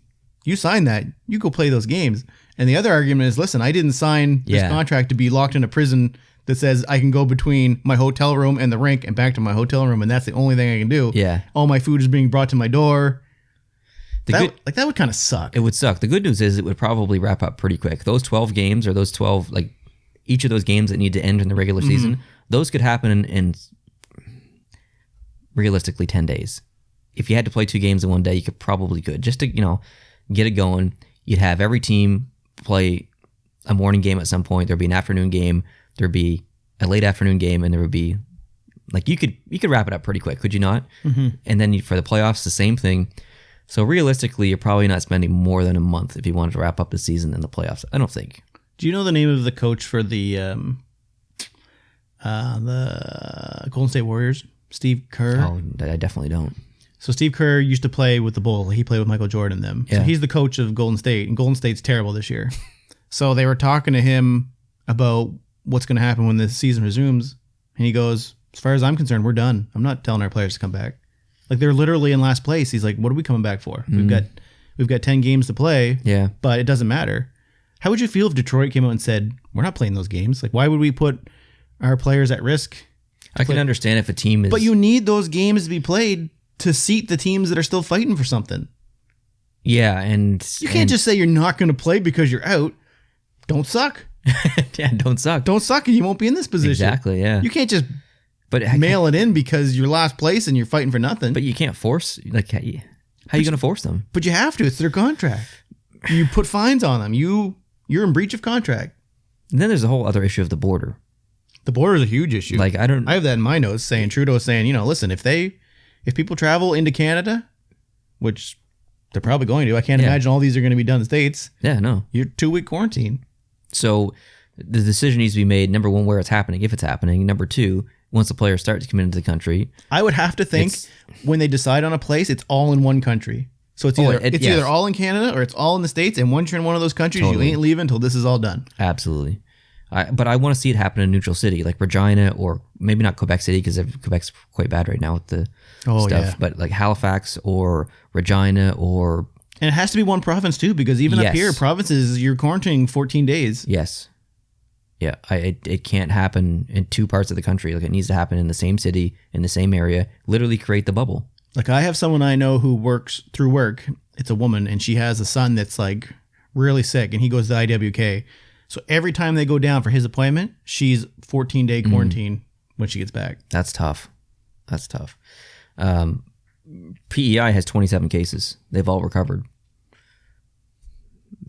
You signed that. You go play those games. And the other argument is, listen, I didn't sign this contract to be locked in a prison that says I can go between my hotel room and the rink and back to my hotel room, and that's the only thing I can do. Yeah. All my food is being brought to my door. That would kind of suck. It would suck. The good news is it would probably wrap up pretty quick. Those 12 games, or those 12, like each of those games that need to end in the regular season, those could happen in realistically 10 days. If you had to play 2 games in one day, you could just to, get it going. You'd have every team play a morning game at some point. There'd be an afternoon game. There'd be a late afternoon game, and there would be, like, you could wrap it up pretty quick, could you not? Mm-hmm. And then for the playoffs, the same thing. So realistically, you're probably not spending more than a month if you wanted to wrap up the season in the playoffs. I don't think. Do you know the name of the coach for the Golden State Warriors? Steve Kerr? Oh, I definitely don't. So Steve Kerr used to play with the Bulls. He played with Michael Jordan and them. Yeah. So he's the coach of Golden State, and Golden State's terrible this year. So they were talking to him about what's going to happen when the season resumes, and he goes, as far as I'm concerned, we're done. I'm not telling our players to come back. Like, they're literally in last place. He's like, what are we coming back for? We've got 10 games to play. Yeah. But it doesn't matter. How would you feel if Detroit came out and said, we're not playing those games? Like, why would we put our players at risk? I can understand if a team is... But you need those games to be played to seat the teams that are still fighting for something. Yeah, and... You can't just say you're not going to play because you're out. Don't suck. Yeah, don't suck. Don't suck and you won't be in this position. Exactly, yeah. You can't just mail it in because you're last place and you're fighting for nothing. But you can't force... Like, how are you going to force them? But you have to. It's their contract. You put fines on them. You're in breach of contract. And then there's the whole other issue of the border. The border is a huge issue. Like, I have that in my notes saying, Trudeau's saying, listen, if people travel into Canada, which they're probably going to, I can't imagine all these are going to be done in the States. Yeah, no. You're 2-week quarantine. So the decision needs to be made, number one, where it's happening, if it's happening. Number two, once the players start to come into the country. I would have to think when they decide on a place, it's all in one country. So it's either all in Canada or it's all in the States. And once you're in one of those countries, you ain't leaving until this is all done. Absolutely. But I want to see it happen in a neutral city like Regina, or maybe not Quebec City because Quebec's quite bad right now with the stuff. Yeah. But like Halifax or Regina or... And it has to be one province too, because even up here, provinces, you're quarantining 14 days. Yes. Yeah. It can't happen in 2 parts of the country. Like, it needs to happen in the same city, in the same area, literally create the bubble. Like, I have someone I know who works through work. It's a woman, and she has a son that's like really sick, and he goes to IWK. So every time they go down for his appointment, she's 14-day quarantine when she gets back. That's tough. PEI has 27 cases. They've all recovered.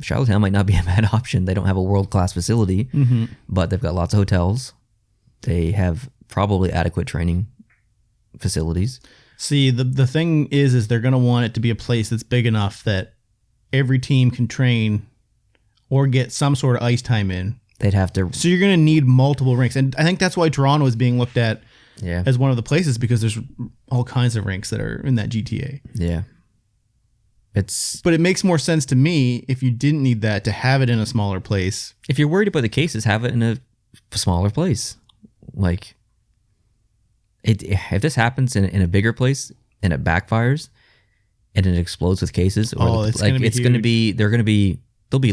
Charlottetown might not be a bad option. They don't have a world-class facility, but they've got lots of hotels. They have probably adequate training facilities. See, the thing is they're going to want it to be a place that's big enough that every team can train or get some sort of ice time in. They'd have to. So you're going to need multiple rinks. And I think that's why Toronto is being looked at as one of the places, because there's all kinds of rinks that are in that GTA. Yeah. But it makes more sense to me if you didn't need that to have it in a smaller place. If you're worried about the cases, have it in a smaller place. Like, if this happens in a bigger place and it backfires and it explodes with cases, there'll be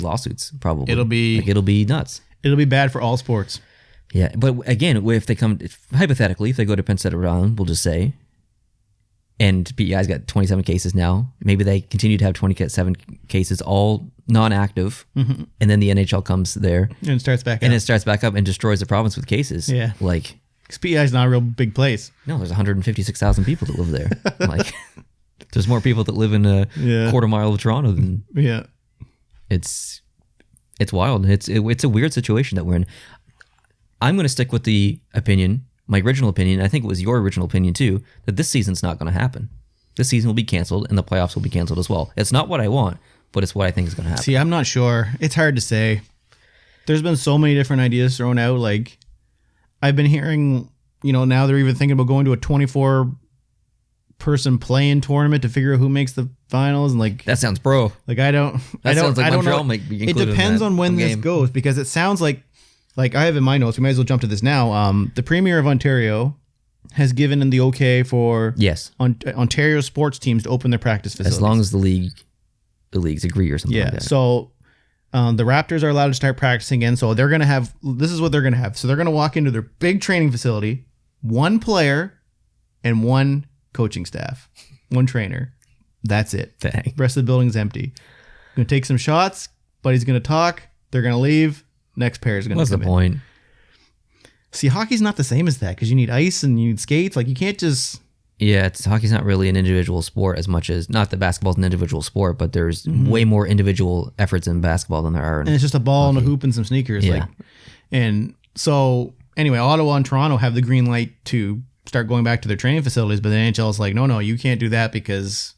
lawsuits probably. It'll be nuts. It'll be bad for all sports. Yeah, but again, if they hypothetically, if they go to Prince Edward Island, we'll just say, and PEI's got 27 cases now, maybe they continue to have 27 cases, all non-active, and then the NHL comes there and it starts back up and destroys the province with cases. Yeah. Like, because PEI is not a real big place. No, there's 156,000 people that live there. Like, there's more people that live in a quarter mile of Toronto than it's wild. It's a weird situation that we're in. I'm going to stick with the opinion, my original opinion. I think it was your original opinion too, that this season's not going to happen. This season will be canceled and the playoffs will be canceled as well. It's not what I want, but it's what I think is going to happen. See, I'm not sure. It's hard to say. There's been so many different ideas thrown out. Like, I've been hearing, now they're even thinking about going to a 24-person play-in tournament to figure out who makes the finals. And like, that sounds bro. Like, I don't know. It depends on when this goes, because it sounds like I have in my notes, we might as well jump to this now. The Premier of Ontario has given in the okay for Ontario sports teams to open their practice facilities. As long as the leagues agree or something like that. So the Raptors are allowed to start practicing again. So they're going to have, this is what they're going to have. So they're going to walk into their big training facility, one player and one coaching staff, one trainer. That's it. Dang. The rest of the building's empty. Going to take some shots. Buddy's going to talk. They're going to leave. Next pair is going to come in. What's the point? See, hockey's not the same as that, because you need ice and you need skates. Like, you can't just... Yeah, hockey's not really an individual sport as much as... Not that basketball's an individual sport, but there's way more individual efforts in basketball than there are in And it's just a ball hockey. And a hoop and some sneakers. Yeah. And so, anyway, Ottawa and Toronto have the green light to start going back to their training facilities, but the NHL is like, no, you can't do that, because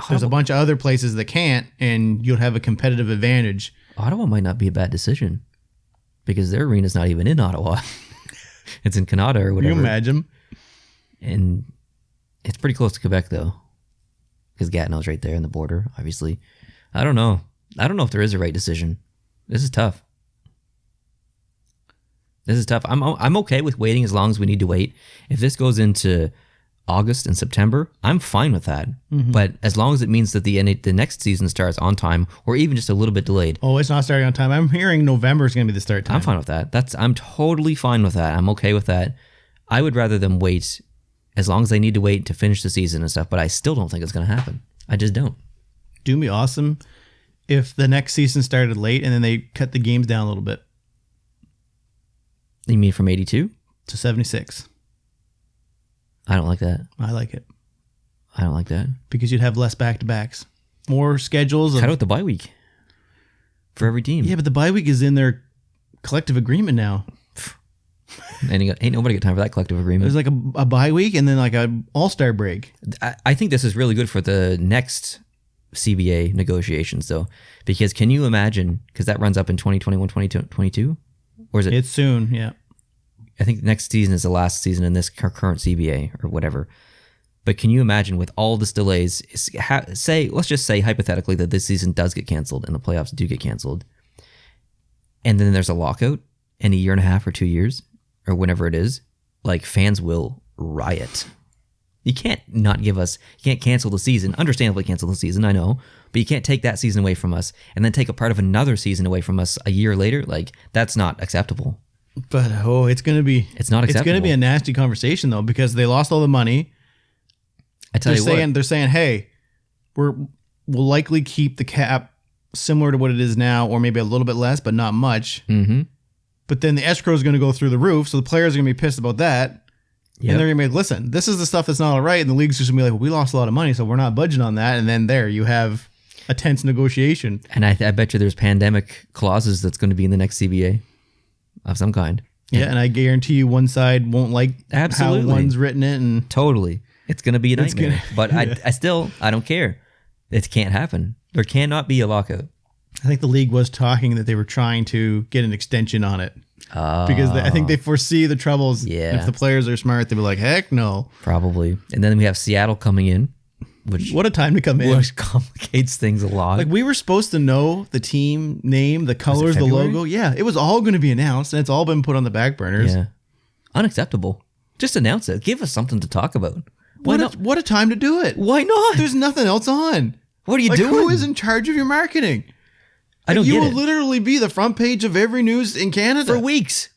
there's a bunch of other places that can't, and you'll have a competitive advantage. Ottawa might not be a bad decision, because their arena's not even in Ottawa. It's in Canada or whatever. Can you imagine? And it's pretty close to Quebec, though, because Gatineau's right there on the border, obviously. I don't know if there is a right decision. This is tough. I'm okay with waiting as long as we need to wait. If this goes into August and September, I'm fine with that. But as long as it means that the next season starts on time, or even just a little bit delayed. Oh, it's not starting on time. I'm hearing November is going to be the start time. I'm fine with that. I'm totally fine with that. I'm okay with that. I would rather them wait as long as they need to wait to finish the season and stuff, but I still don't think it's going to happen. I just don't. It'd be awesome if the next season started late and then they cut the games down a little bit. You mean from 82? To 76. I don't like that. I like it. I don't like that. Because you'd have less back-to-backs. More schedules. Cut out the bye week for every team. Yeah, but the bye week is in their collective agreement now. Ain't nobody got time for that collective agreement. There's like a bye week and then like an all-star break. I think this is really good for the next CBA negotiations, though. Because can you imagine, because that runs up in 2021, 2022? Or is it? It's soon, yeah. I think next season is the last season in this current CBA or whatever. But can you imagine with all this delays, let's just say hypothetically that this season does get canceled and the playoffs do get canceled. And then there's a lockout in a year and a half or 2 years or whenever it is, like fans will riot. You can't cancel the season, understandably cancel the season, I know, but you can't take that season away from us and then take a part of another season away from us a year later. Like, that's not acceptable. But it's not acceptable. It's going to be a nasty conversation though, because they lost all the money. They're saying, hey, we'll likely keep the cap similar to what it is now, or maybe a little bit less, but not much. Mm-hmm. But then the escrow is going to go through the roof, so the players are going to be pissed about that. Yep. And they're going to be like, listen, this is the stuff that's not all right. And the league's just going to be like, well, we lost a lot of money, so we're not budging on that. And then there you have a tense negotiation. And I bet you there's pandemic clauses that's going to be in the next CBA of some kind. Yeah, and I guarantee you one side won't like Absolutely. how one's written it. And Totally. It's going to be a nightmare. But I don't care. It can't happen. There cannot be a lockout. I think the league was talking that they were trying to get an extension on it. Because I think they foresee the troubles. Yeah. And if the players are smart, they'll be like, heck no. Probably. And then we have Seattle coming in, which What a time to come in. complicates things a lot. Like, we were supposed to know the team name, the colors, the February? logo. Yeah, it was all going to be announced, and it's all been put on the back burners. Yeah. Unacceptable. Just announce it. Give us something to talk about. Why not? What a time to do it. Why not? There's nothing else on. What are you Like, doing? who is in charge of your marketing? I don't You get will it. literally be the front page of every news in Canada. For weeks.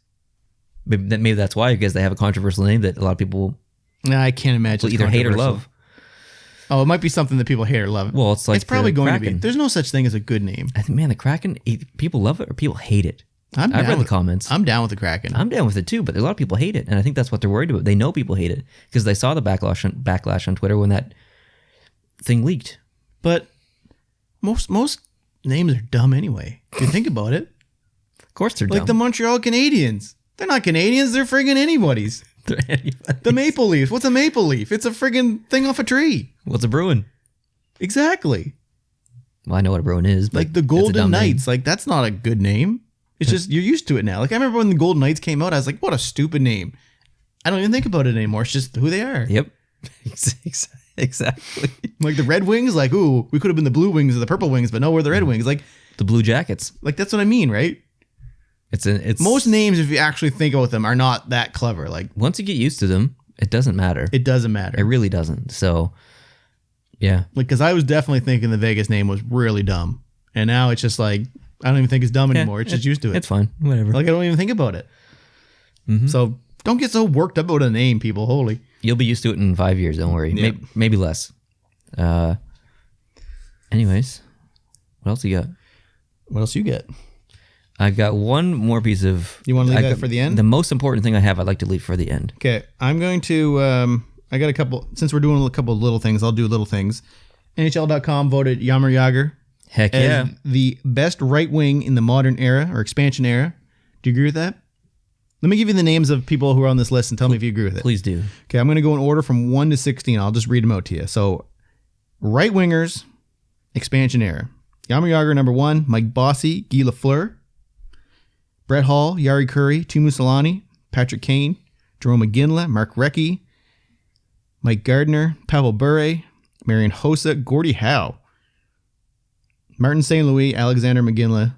Maybe that's why, because they have a controversial name that a lot of people Nah, I can't imagine. will it's either hate or controversial. love. Oh, it might be something that people hate or love. Well, it's like it's probably the going to be. Kraken. There's no such thing as a good name. I think, man, the Kraken, people love it or people hate it. I've I've read the comments. I'm down with the Kraken. I'm down with it too, but a lot of people hate it, and I think that's what they're worried about. They know people hate it because they saw the backlash on Twitter when that thing leaked. But most names are dumb anyway. If you think about it. Of course, they're Like the dumb. Montreal Canadiens. They're not Canadians. They're friggin' anybody's. The Maple Leafs. What's a maple leaf? It's a friggin' thing off a tree. What's a Bruin? Exactly. Well, I know what a Bruin is, but Like the it's a Golden dumb name. Knights. Like, that's not a good name. It's just, you're used to it now. Like, I remember when the Golden Knights came out, I was like, what a stupid name. I don't even think about it anymore. It's just who they are. Yep, exactly. Like the Red Wings, like, ooh, we could have been the Blue Wings or the Purple Wings, but no, we're the Red Wings. Like The Blue Jackets. that's what I mean, right? It's Most names, if you actually think about them, are not that clever. Like, once you get used to them, it doesn't matter. it doesn't It matter. really doesn't. So, yeah, Like, because I was definitely thinking the Vegas name was really dumb. And now it's just like, I don't even think it's dumb anymore. It's just used to it. It's fine. Whatever. Like, I don't even think about it. So don't get so worked up about a name, people. Holy. You'll be used to it in 5 years. Don't worry. Yeah. Maybe less. Anyways, what else you got? What else you get? I got one more piece of. You wanna leave I that got- for the end? The most important thing I have, I'd like to leave for the end. Okay, I'm going to. I got a couple. Since we're doing a couple of little things, I'll do little things. NHL.com voted Jaromir Jagr Heck as yeah. the best right wing in the modern era or expansion era. Do you agree with that? Let me give you the names of people who are on this list and tell me if you agree with it. Please do. Okay, I'm going to go in order from 1 to 16. I'll just read them out to you. So, right wingers, expansion era. Jaromir Jagr, number 1. Mike Bossy, Guy Lafleur. Brett Hall, Yari Curry, Teemu Selanne, Patrick Kane, Jerome McGinley, Mark Recchi, Mike Gardner, Pavel Bure, Marian Hossa, Gordie Howe, Martin St. Louis, Alexander McGinley,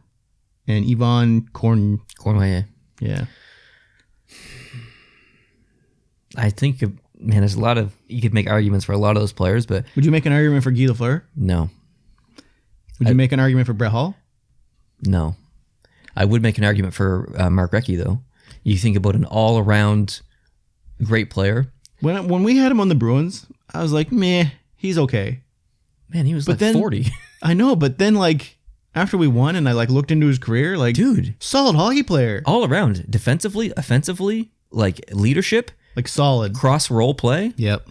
and Yvonne Corn. Cormier. Yeah. I think, man, there's a lot of. You could make arguments for a lot of those players, but Would you make an argument for Guy Lafleur? no. Would you make an argument for Brett Hall? No. I would make an argument for Mark Recchi, though. You think about an all-around great player. When we had him on the Bruins, I was like, meh, he's okay. Man, he was But like then- 40. I know, but then like after we won and I like looked into his career, like Dude. solid hockey player, All around. Defensively, offensively, like leadership, like solid. cross role play. Yep.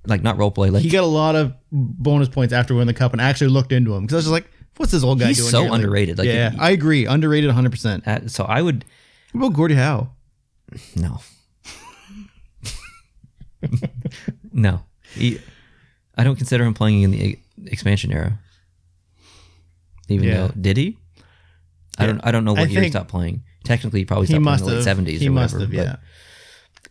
Like not role play. Like He got a lot of bonus points after winning the cup, and I actually looked into him because I was just like, what's this old guy He's doing? so here? Like, underrated. Like, yeah, I agree, underrated 100%. so I would. What about Gordie Howe? No. No. I don't consider him playing in the expansion era. Even Yeah. though did he? I don't know I what year he think stopped playing. Technically, he probably He stopped playing must in the late have. 70s He or must whatever. have. but Yeah.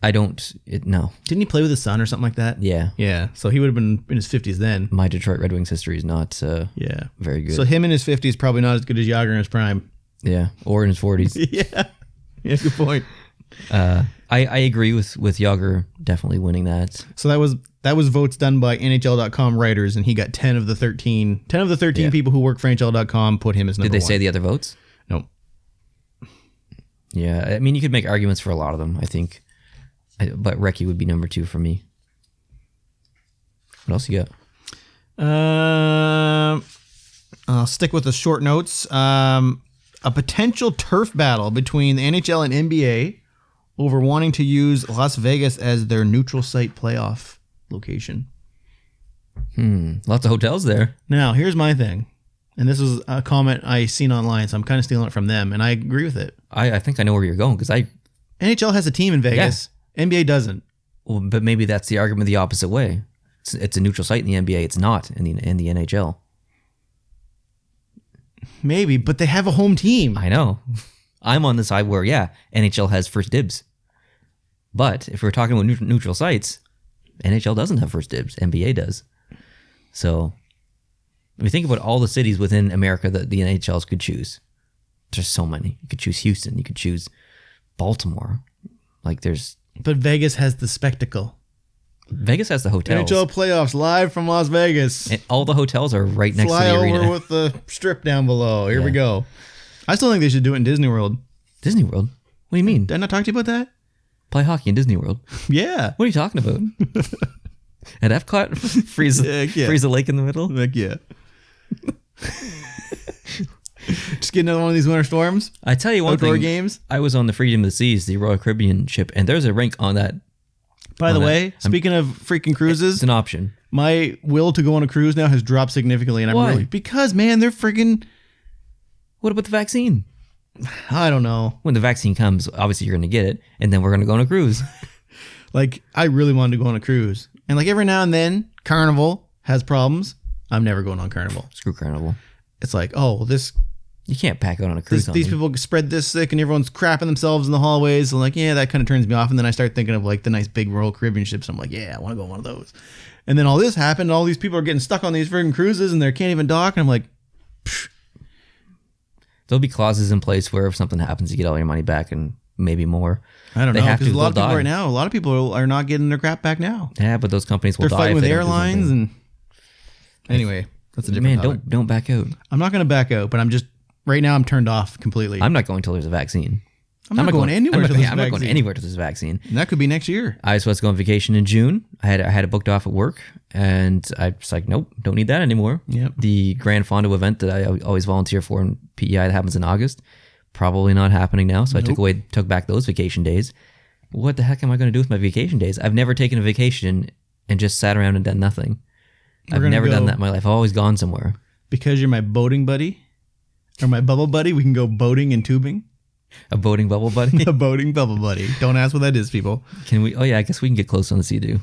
I don't. No. Didn't he play with his son or something like that? Yeah. Yeah. So he would have been in his 50s then. My Detroit Red Wings history is not Yeah. very good. So him in his 50s probably not as good as Jagr in his prime. yeah. Or in his 40s. Yeah. Yeah. Good point. I agree with Yager definitely winning that. So that was votes done by NHL.com writers, and he got 10 of the 13. 10 of the 13 Yeah. people who work for NHL.com put him as number Did they one. say the other votes? No. Yeah. I mean, you could make arguments for a lot of them, I think. But Recchi would be number 2 for me. What else you got? I'll stick with the short notes. A potential turf battle between the NHL and NBA over wanting to use Las Vegas as their neutral site playoff location. Lots of hotels there. Now, here's my thing. And this was a comment I seen online, so I'm kind of stealing it from them, and I agree with it. I think I know where you're going because NHL has a team in Vegas. NBA doesn't. well, but maybe that's the argument the opposite way. It's a neutral site in the NBA. It's not in the NHL. Maybe, but they have a home team. I know. I'm on the side where, NHL has first dibs. But if we're talking about neutral sites, NHL doesn't have first dibs. NBA does. So, if you think about all the cities within America that the NHLs could choose, there's so many. You could choose Houston. You could choose Baltimore. Like, there's... But Vegas has the spectacle. Vegas has the hotels. NHL playoffs live from Las Vegas. And all the hotels are right next Fly to the over arena. with the strip down below. Here we go. I still think they should do it in Disney World. Disney World? What do you mean? Did I not talk to you about that? Play hockey in Disney World? Yeah. What are you talking about? At Epcot? freeze the lake in the middle? Heck yeah. Just get another one of these winter storms. I tell you one Outdoor thing. games. I was on the Freedom of the Seas, the Royal Caribbean ship, and there's a rink on that. By the way, speaking of freaking It's cruises, an option. my will to go on a cruise now has dropped significantly, and I'm Why? really because man, they're freaking. What about the vaccine? I don't know. When the vaccine comes, obviously you're going to get it, and then we're going to go on a cruise. Like I really wanted to go on a cruise, and like every now and then, Carnival has problems. I'm never going on Carnival. Screw Carnival. It's like, oh, well, this You can't pack out on a cruise. these people spread this sick, and everyone's crapping themselves in the hallways. And like, yeah, that kind of turns me off. And then I start thinking of like the nice big Royal Caribbean ships. I'm like, yeah, I want to go on one of those. And then all this happened. And all these people are getting stuck on these freaking cruises, and they can't even dock. And I'm like, There'll be clauses in place where if something happens, you get all your money back and maybe more. I don't They know. have Because to, a lot of they'll people die. right now, a lot of people are not getting their crap back now. Yeah, but those companies will They're die fighting if with they don't do airlines, something. and anyway, that's a different Man, topic. don't back out. I'm not going to back out, but I'm just right now. I'm turned off completely. I'm not going till there's a vaccine. I'm not going anywhere. I'm not, till there's I'm a not going vaccine. anywhere till there's a vaccine. And that could be next year. I was supposed to go on vacation in June. I had it booked off at work, and I was like, nope, don't need that anymore. Yep. The Grand Fondo event that I always volunteer for in PEI that happens in August, probably not happening now. So I took back those vacation days. What the heck am I going to do with my vacation days? I've never taken a vacation and just sat around and done nothing. I've gonna never done go- that in my life. I've always gone somewhere. Because you're my boating buddy or my bubble buddy, we can go boating and tubing. A boating bubble buddy. A boating bubble buddy. Don't ask what that is, people. Can we? Oh yeah, I guess we can get close on the Sea-Doo.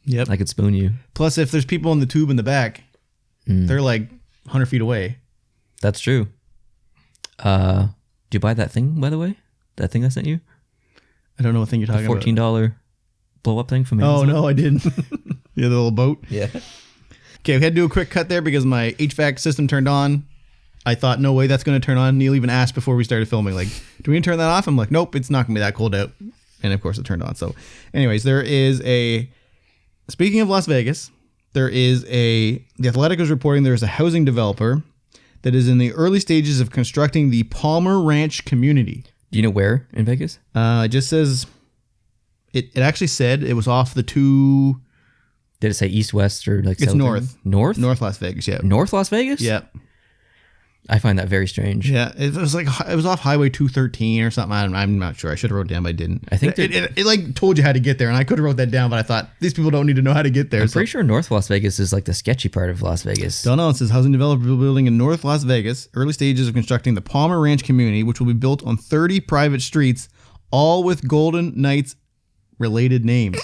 Yep. I could spoon you. Plus, if there's people in the tube in the back, they're like 100 feet away. That's true. Did you buy that thing, by the way? That thing I sent you? I don't know what thing you're talking about. $14 blow up thing from Oh, Amazon? no, I didn't. Yeah, the little boat. Yeah. Okay, we had to do a quick cut there because my HVAC system turned on. I thought, no way that's going to turn on. Neil even asked before we started filming, like, do we need to turn that off? I'm like, nope, it's not going to be that cold out. And of course it turned on. So anyways, speaking of Las Vegas, The Athletic is reporting there is a housing developer that is in the early stages of constructing the Palmer Ranch community. Do you know where in Vegas? It just says, it actually said it was off the two, Did it say east, west, or like it's southern? north. North? North Las Vegas, yeah. North Las Vegas? Yeah. I find that very strange. Yeah, it was off Highway 213 or something. I'm not sure. I should have wrote it down, but I didn't. I think it like told you how to get there, and I could have wrote that down, but I thought these people don't need to know how to get there. I'm pretty sure North Las Vegas is like the sketchy part of Las Vegas. Don't know. It says housing developer building in North Las Vegas, early stages of constructing the Palmer Ranch community, which will be built on 30 private streets, all with Golden Knights related names.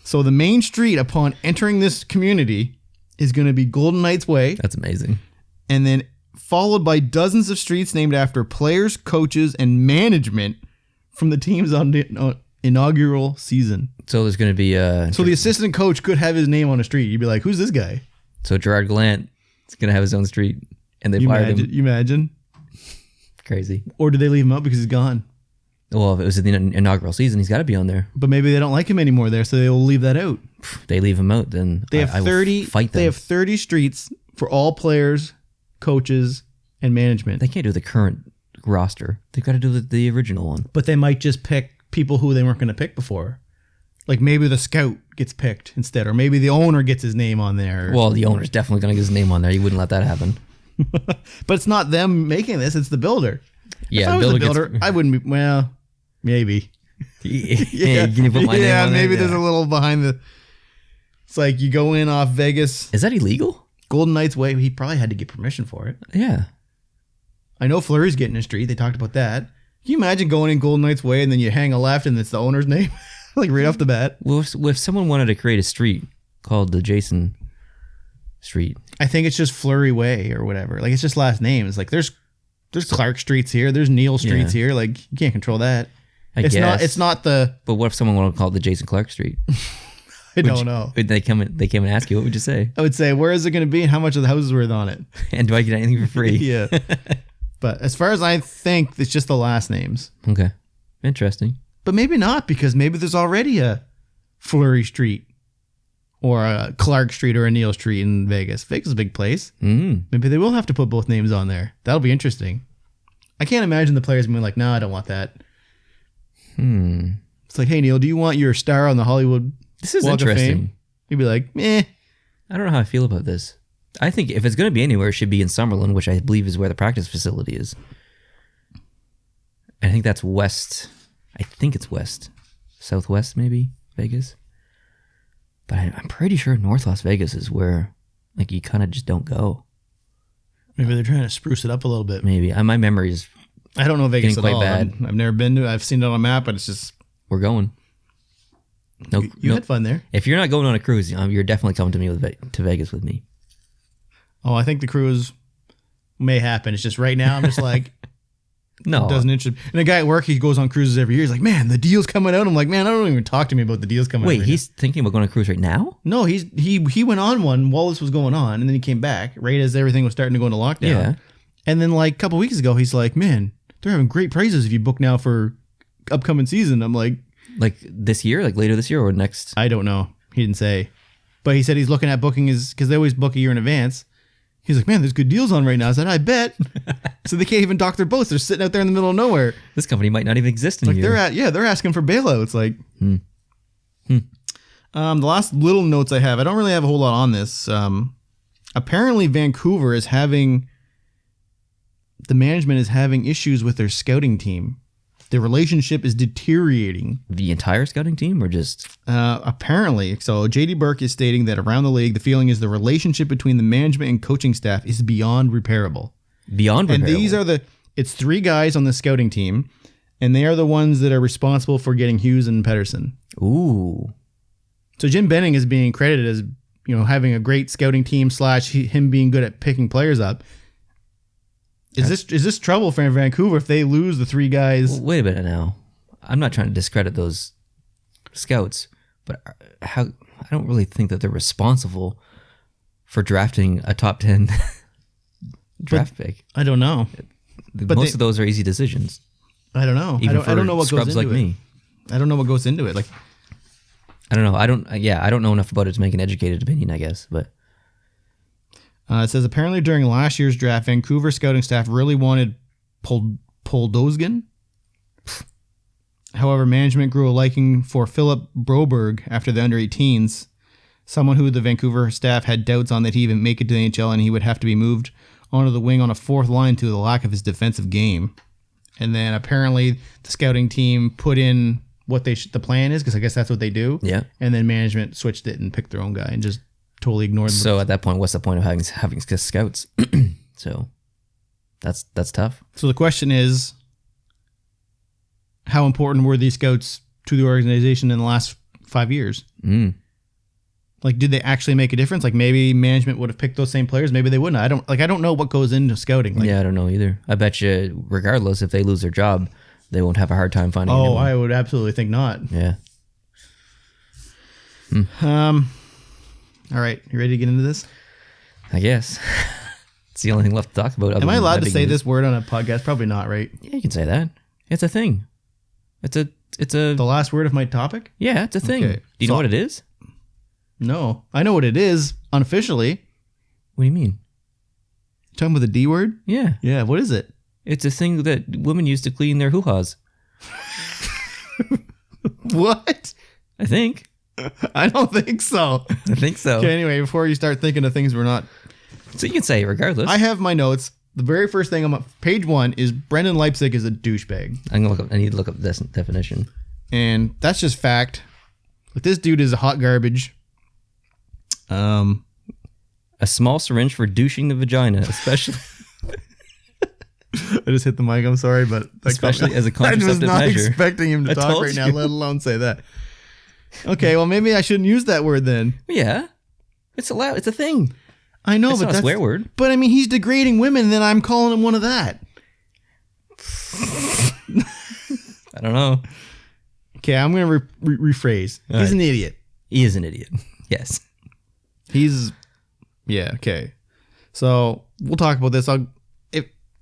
So the main street upon entering this community is going to be Golden Knights Way, That's amazing. and then followed by dozens of streets named after players, coaches, and management from the team's inaugural season. So there's going to be So the assistant coach could have his name on a street. You'd be like, who's this guy? so Gerard Gallant is going to have his own street, and they You fired imagine, him. you imagine? Crazy. Or did they leave him out because he's gone? Well, if it was the inaugural season, he's got to be on there. But maybe they don't like him anymore there, so they will leave that out. If they leave him out, then They have I will 30 fight them. They have 30 streets for all players, coaches, and management. They can't do the current roster. They've got to do the original one. But they might just pick people who they weren't going to pick before. Like maybe the scout gets picked instead, or maybe the owner gets his name on there. Well, the owner's definitely going to get his name on there. You wouldn't let that happen. But it's not them making this, it's the builder. Yeah, If I was the gets- builder, I wouldn't be, well, maybe. yeah, can you put my name on there? maybe Yeah. there's a little behind the, it's like you go in off Vegas. Is that illegal? Golden Knights Way, he probably had to get permission for it. Yeah. I know Fleury's getting a street. They talked about that. Can you imagine going in Golden Knights Way and then you hang a left and it's the owner's name? Like right off the bat. Well, if someone wanted to create a street called the Jason Street. I think it's just Fleury Way or whatever. Like it's just last names. Like there's Clark Streets here. There's Neil Streets here. Like you can't control that. I guess. It's not the. But what if someone wanted to call it the Jason Clark Street? I don't know. They come and ask you, what would you say? I would say, where is it going to be and how much of the house is worth on it? And do I get anything for free? Yeah. But as far as I think, it's just the last names. Okay. Interesting. But maybe not, because maybe there's already a Fleury Street or a Clark Street or a Neil Street in Vegas. Vegas is a big place. Maybe they will have to put both names on there. That'll be interesting. I can't imagine the players being like, no, I don't want that. It's like, hey, Neil, do you want your star on the Hollywood This is Walk of interesting. Fame? You'd be like, eh. I don't know how I feel about this. I think if it's going to be anywhere, it should be in Summerlin, which I believe is where the practice facility is. I think that's west. I think it's west. Southwest, maybe, Vegas. But I'm pretty sure North Las Vegas is where, like, you kind of just don't go. Maybe they're trying to spruce it up a little bit. Maybe. My memory is, I don't know Vegas Getting at quite all. bad. I've never been to it. I've seen it on a map, but it's just... we're going. No, You had fun there. If you're not going on a cruise, you're definitely coming to me to Vegas with me. Oh, I think the cruise may happen. It's just right now, I'm just like... No. It doesn't interest. And a guy at work, he goes on cruises every year. He's like, man, the deal's coming out. I'm like, man, I don't even talk to me about the deals coming out. Wait, right he's thinking about going on a cruise right now? now. No, he went on one while this was going on, and then he came back right as everything was starting to go into lockdown. Yeah. And then like a couple weeks ago, he's like, man, they're having great prices if you book now for upcoming season. I'm like, Like this year, like later this year or next? I don't know. He didn't say, but he said he's looking at booking because they always book a year in advance. He's like, man, there's good deals on right now. I said, I bet. So they can't even dock their boats. They're sitting out there in the middle of nowhere. This company might not even exist in a Like year. they're asking for bailouts. Like, the last little notes I have, I don't really have a whole lot on this. Apparently Vancouver is having, the management is having issues with their scouting team. The relationship is deteriorating. The entire scouting team or just... Apparently. So JD Burke is stating that around the league, the feeling is the relationship between the management and coaching staff is beyond repairable. Beyond repairable? And these are it's three guys on the scouting team, and they are the ones that are responsible for getting Hughes and Pedersen. Ooh. So Jim Benning is being credited as, having a great scouting team / him being good at picking players up. Is this trouble for Vancouver if they lose the three guys? Well, wait a minute now. I'm not trying to discredit those scouts, but I don't really think that they're responsible for drafting a top 10 draft pick. I don't know. Most of those are easy decisions. I don't know. Even I don't know what goes scrubs into like it. me. I don't know what goes into it. Like, I don't know. I don't know enough about it to make an educated opinion, I guess, but it says apparently during last year's draft, Vancouver scouting staff really wanted Poldosgan. However, management grew a liking for Philip Broberg after the under-18s, someone who the Vancouver staff had doubts on that he even make it to the NHL and he would have to be moved onto the wing on a fourth line to the lack of his defensive game. And then apparently the scouting team put in what the plan is, because I guess that's what they do. yeah. And then management switched it and picked their own guy and just totally ignored them. So at that point, what's the point of having scouts? So that's tough. So the question is, how important were these scouts to the organization in the last 5 years? Like, did they actually make a difference? Like, maybe management would have picked those same players. Maybe they wouldn't. I don't know what goes into scouting. Like, Yeah, I don't know either. I bet you, regardless, if they lose their job, they won't have a hard time finding a new one. I would absolutely think not. Yeah. All right, you ready to get into this? I guess. It's the only thing left to talk about. Am I allowed to say this word on a podcast? Probably not, right? Yeah, you can say that. It's a thing. It's a The last word of my topic? yeah, it's a thing. Okay. Do you know what it is? No. I know what it is unofficially. What do you mean? Talking about the D word? Yeah. Yeah, what is it? It's a thing that women use to clean their hoo-has. What? I think. I don't think so. I think so. Okay, anyway, before you start thinking of things we're not... So you can say it regardless. I have my notes. The very first thing on page 1 is Brendan Leipzig is a douchebag. I'm gonna look up. I need to look up this definition. And that's just fact. Like, this dude is a hot garbage. I A small syringe for douching the vagina, especially I just hit the mic. I'm sorry, but especially as a I was contraceptive not measure. expecting him to I talk told right now, you. let alone say that. Okay, well maybe I shouldn't use that word then. Yeah, it's allowed. It's a thing. I know, It's but not a that's swear word. But I mean, he's degrading women, then I'm calling him one of that. I don't know. Okay, I'm gonna rephrase. All He's right. an idiot. He is an idiot. Yes. Yeah. Okay. So we'll talk about this.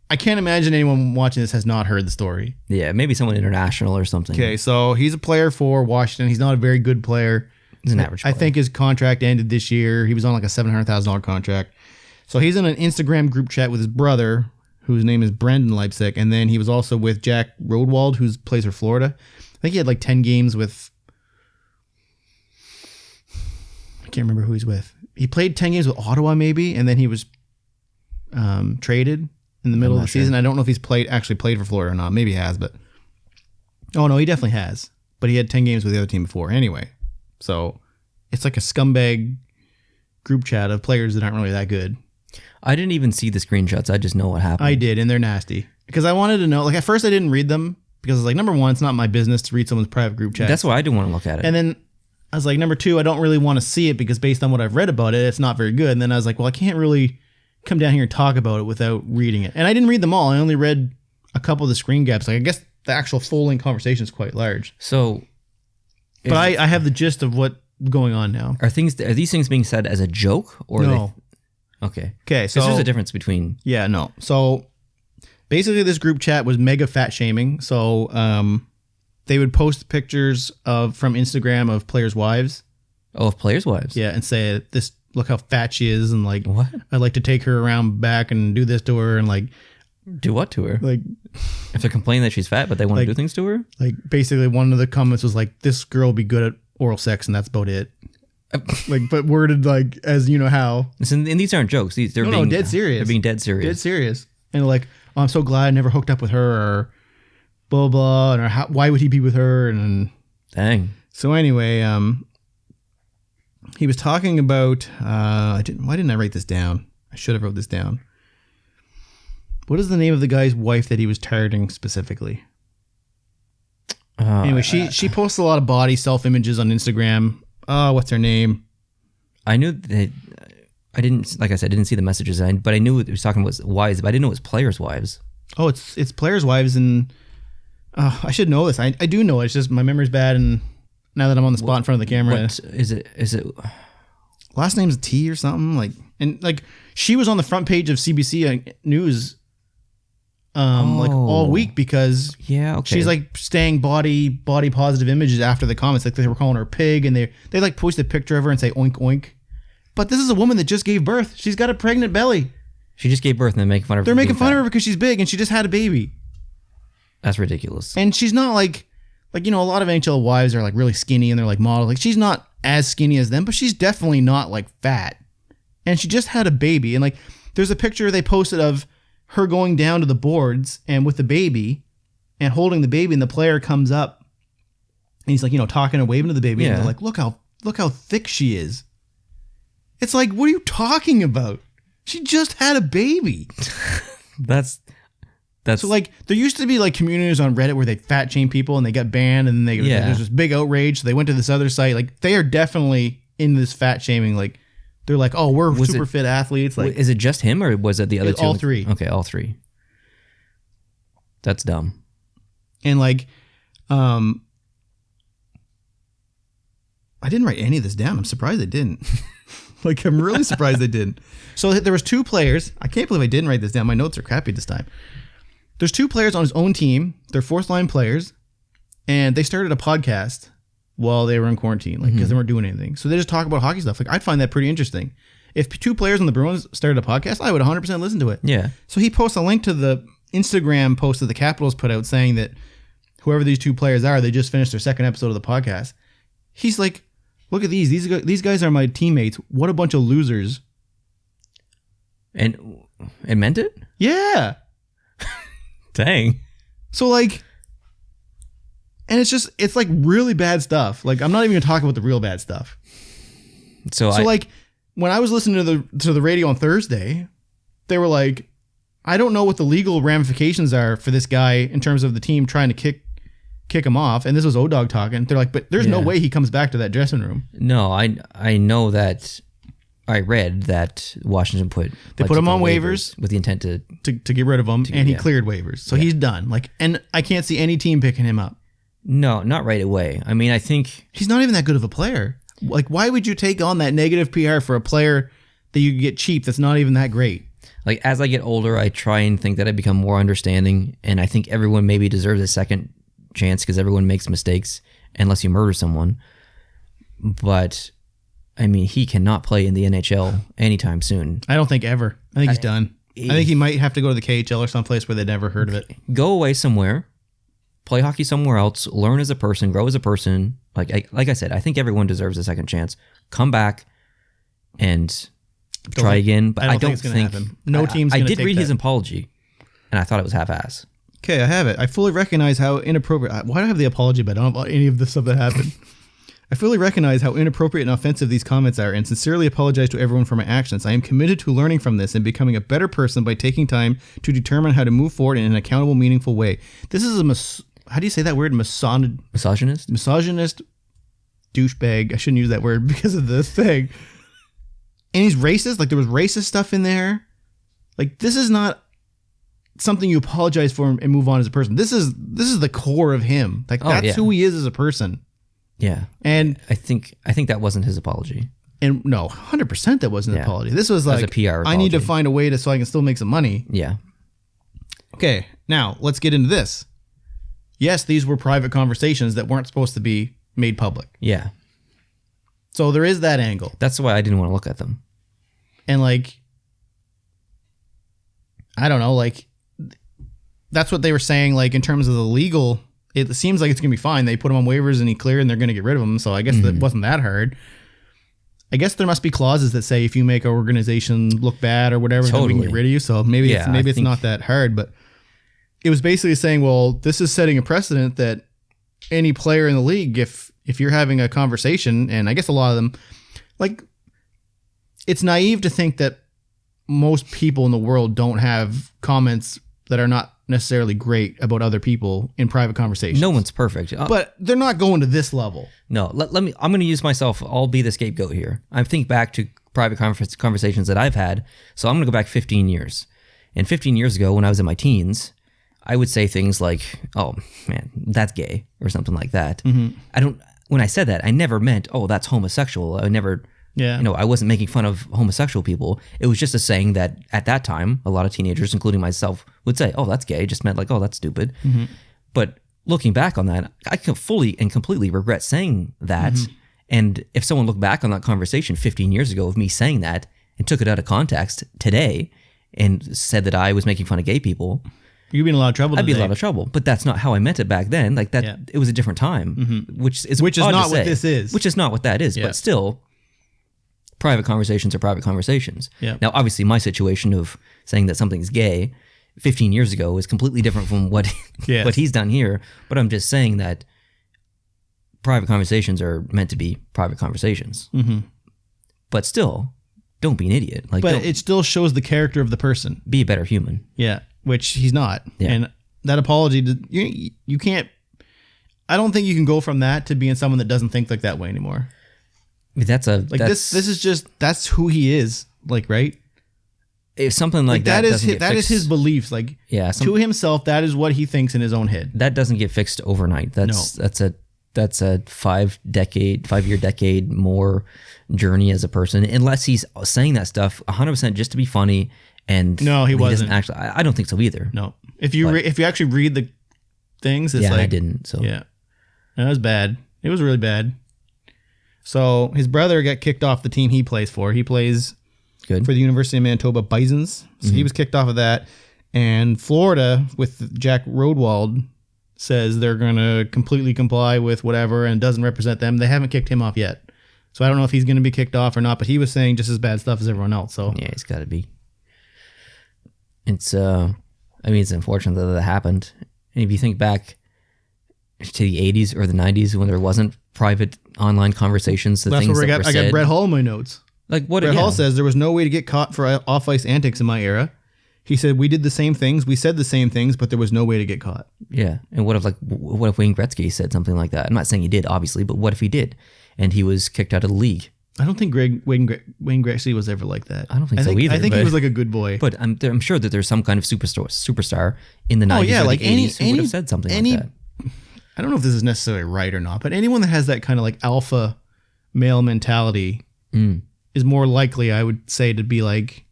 I can't imagine anyone watching this has not heard the story. Yeah, maybe someone international or something. Okay, so he's a player for Washington. He's not a very good player. He's an average I player. think his contract ended this year. He was on like a $700,000 contract. So he's in an Instagram group chat with his brother, whose name is Brendan Leipsic, and then he was also with Jack Rodwald, who plays for Florida. I think he had like 10 games with. I can't remember who he's with. He played 10 games with Ottawa, maybe, and then he was traded in the middle of the season. I don't know if he's actually played for Florida or not. Maybe he has, but oh no, he definitely has. But he had 10 games with the other team before. Anyway, so it's like a scumbag group chat of players that aren't really that good. I didn't even see the screenshots. I just know what happened. I did, and they're nasty because I wanted to know. Like at first, I didn't read them because I was like, number one, it's not my business to read someone's private group chat. That's why I didn't want to look at it. And then I was like, number two, I don't really want to see it because based on what I've read about it, it's not very good. And then I was like, well, I can't really come down here and talk about it without reading it. And I didn't read them all. I only read a couple of the screen gaps. Like I guess the actual full-length conversation is quite large. So, But I have the gist of what's going on now. are these things being said as a joke or are No. they, okay? Okay, so So there's a difference between yeah, no. So basically, this group chat was mega fat shaming. So they would post pictures from Instagram of players' wives. of players' wives. Yeah, and say this. Look how fat she is, and like What? I'd like to take her around back and do this to her, and like Do what to her? like If they're complaining that she's fat, but they want Like- to do things to her. basically one of the comments was like, this girl will be good at oral sex, and that's about it. Like, but worded like as you know how. Listen, and these aren't jokes. They're No, being dead serious. They're being dead serious. Dead serious. And like, oh, I'm so glad I never hooked up with her, or blah blah, and or why would he be with her? And Dang. so anyway, he was talking about. Why didn't I write this down? I should have wrote this down. What is the name of the guy's wife that he was targeting specifically? Anyway, she posts a lot of body self images on Instagram. What's her name? I knew that. I didn't, like I said, I didn't see the messages, but I knew what he was talking about was wives, but I didn't know it was players' wives. Oh, it's players' wives, and I should know this. I do know it. It's just my memory's bad, and now that I'm on the spot in front of the camera, What is it? Is it? last name's T or something like she was on the front page of CBC News, like all week because Yeah. Okay. she's like staying body positive images after the comments. Like they were calling her a pig, and they like post a picture of her and say oink oink. But this is a woman that just gave birth. She's got a pregnant belly. She just gave birth and they're making fun of her. They're for making being fun of fat. her because she's big and she just had a baby. That's ridiculous. And she's not like a lot of NHL wives are like really skinny and they're like models. Like she's not as skinny as them, but she's definitely not like fat. And she just had a baby. And like there's a picture they posted of her going down to the boards and with the baby and holding the baby, and the player comes up and he's like, talking and waving to the baby. Yeah. And they're like, look how thick she is. It's like, what are you talking about? She just had a baby. That's So like there used to be like communities on Reddit where they fat shame people and they got banned, and then there's this big outrage. So they went to this other site. Like they are definitely in this fat shaming. Like they're like, oh, we're super fit athletes. Like is it just him or was it the other two? all three. Okay, all three. That's dumb. and like, I didn't write any of this down. I'm surprised I didn't. Like I'm really surprised I didn't. So there was two players. I can't believe I didn't write this down. My notes are crappy this time. There's two players on his own team. They're fourth line players, and they started a podcast while they were in quarantine, like because they weren't doing anything. So they just talk about hockey stuff. Like I'd find that pretty interesting. If two players on the Bruins started a podcast, I would 100% listen to it. Yeah. So he posts a link to the Instagram post that the Capitals put out saying that whoever these two players are, they just finished their second episode of the podcast. He's like, look at these. These guys are my teammates. What a bunch of losers. And it meant it? Yeah. Dang. So like, and it's like really bad stuff. Like I'm not even gonna talk about the real bad stuff. So So like when I was listening to the radio on Thursday, they were like, I don't know what the legal ramifications are for this guy in terms of the team trying to kick him off. And this was O-Dog talking. They're like, but there's no way he comes back to that dressing room. No, I know that. I read that Washington put him on waivers with the intent to get rid of him, and he cleared waivers, so he's done. Like, and I can't see any team picking him up. No, not right away. I mean, I think he's not even that good of a player. Like, why would you take on that negative PR for a player that you get cheap that's not even that great? Like, as I get older, I try and think that I become more understanding, and I think everyone maybe deserves a second chance because everyone makes mistakes unless you murder someone. But I mean, he cannot play in the NHL anytime soon. I don't think ever. I think he's done. I think he might have to go to the KHL or someplace where they've never heard of it. Go away somewhere, play hockey somewhere else, learn as a person, grow as a person. Like I said, I think everyone deserves a second chance. Come back and try again. But I don't think happen. No team's going to take I did read that. his apology, and I thought it was half-ass. Okay, I have it. I fully recognize how inappropriate. Why do I have the apology, but I don't have any of the stuff that happened? I fully recognize how inappropriate and offensive these comments are and sincerely apologize to everyone for my actions. I am committed to learning from this and becoming a better person by taking time to determine how to move forward in an accountable, meaningful way. This is how do you say that word? Misogynist? Misogynist douchebag. I shouldn't use that word because of this thing. And he's racist. Like, there was racist stuff in there. Like, this is not something you apologize for and move on as a person. This is the core of him. Like, that's who he is as a person. Yeah. And I think that wasn't his apology. And no, 100% that wasn't an apology. This was like, a PR apology. I need to find a way so I can still make some money. Yeah. Okay, now let's get into this. Yes, these were private conversations that weren't supposed to be made public. Yeah. So there is that angle. That's why I didn't want to look at them. And like, I don't know, like, that's what they were saying, like, in terms of the legal. It seems like it's going to be fine. They put him on waivers and he cleared and they're going to get rid of him. So I guess that wasn't that hard. I guess there must be clauses that say if you make our organization look bad or whatever, then we can get rid of you. So maybe it's not that hard. But it was basically saying, well, this is setting a precedent that any player in the league, if you're having a conversation, and I guess a lot of them, like, it's naive to think that most people in the world don't have comments that are not necessarily great about other people in private conversations. No one's perfect. But they're not going to this level. No, let me, I'm going to use myself. I'll be the scapegoat here. I think back to private conversations that I've had. So I'm going to go back 15 years. And 15 years ago, when I was in my teens, I would say things like, oh man, that's gay, or something like that. Mm-hmm. When I said that, I never meant, oh, that's homosexual. I never, I wasn't making fun of homosexual people. It was just a saying that at that time, a lot of teenagers, including myself, would say, oh, that's gay. It just meant like, oh, that's stupid. Mm-hmm. But looking back on that, I can fully and completely regret saying that. Mm-hmm. And if someone looked back on that conversation 15 years ago of me saying that and took it out of context today and said that I was making fun of gay people, you'd be in a lot of trouble. I'd be in a lot of trouble. But that's not how I meant it back then. Like that, it was a different time, which is not what this is. Which is not what that is. Yeah. But still, private conversations are private conversations. Yeah. Now, obviously, my situation of saying that something's gay 15 years ago is completely different from what he's done here. But I'm just saying that private conversations are meant to be private conversations. Mm-hmm. But still, don't be an idiot. Like, but it still shows the character of the person. Be a better human. Yeah, which he's not. Yeah. And that apology, you can't. I don't think you can go from that to being someone that doesn't think like that way anymore. I mean, this is just, that's who he is. Like, right? If something like that is his beliefs. Like, to himself, that is what he thinks in his own head. That doesn't get fixed overnight. That's a 5-year decade more journey as a person, unless he's saying that stuff 100% just to be funny. And no, he wasn't actually. I don't think so either. No, if you actually read the things, it's like, I didn't. So yeah, that was bad. It was really bad. So his brother got kicked off the team he plays for. He plays for the University of Manitoba Bisons. So he was kicked off of that. And Florida, with Jack Rodwald, says they're going to completely comply with whatever and doesn't represent them. They haven't kicked him off yet. So I don't know if he's going to be kicked off or not, but he was saying just as bad stuff as everyone else. So yeah, he's got to be. It's it's unfortunate that happened. And if you think back to the 80s or the 90s when there wasn't private online conversations, I got Brett Hall in my notes. Like what? Brett Yeah. Hall says there was no way to get caught for off-ice antics in my era. He said we did the same things, we said the same things, but there was no way to get caught. Yeah, and what if Wayne Gretzky said something like that? I'm not saying he did, obviously, but what if he did, and he was kicked out of the league? I don't think Wayne Gretzky was ever like that. I don't think so either. I think he was like a good boy. But I'm sure that there's some kind of superstar in the 90s or like the 80s who would have said something like that. I don't know if this is necessarily right or not, but anyone that has that kind of like alpha male mentality is more likely, I would say, to be like,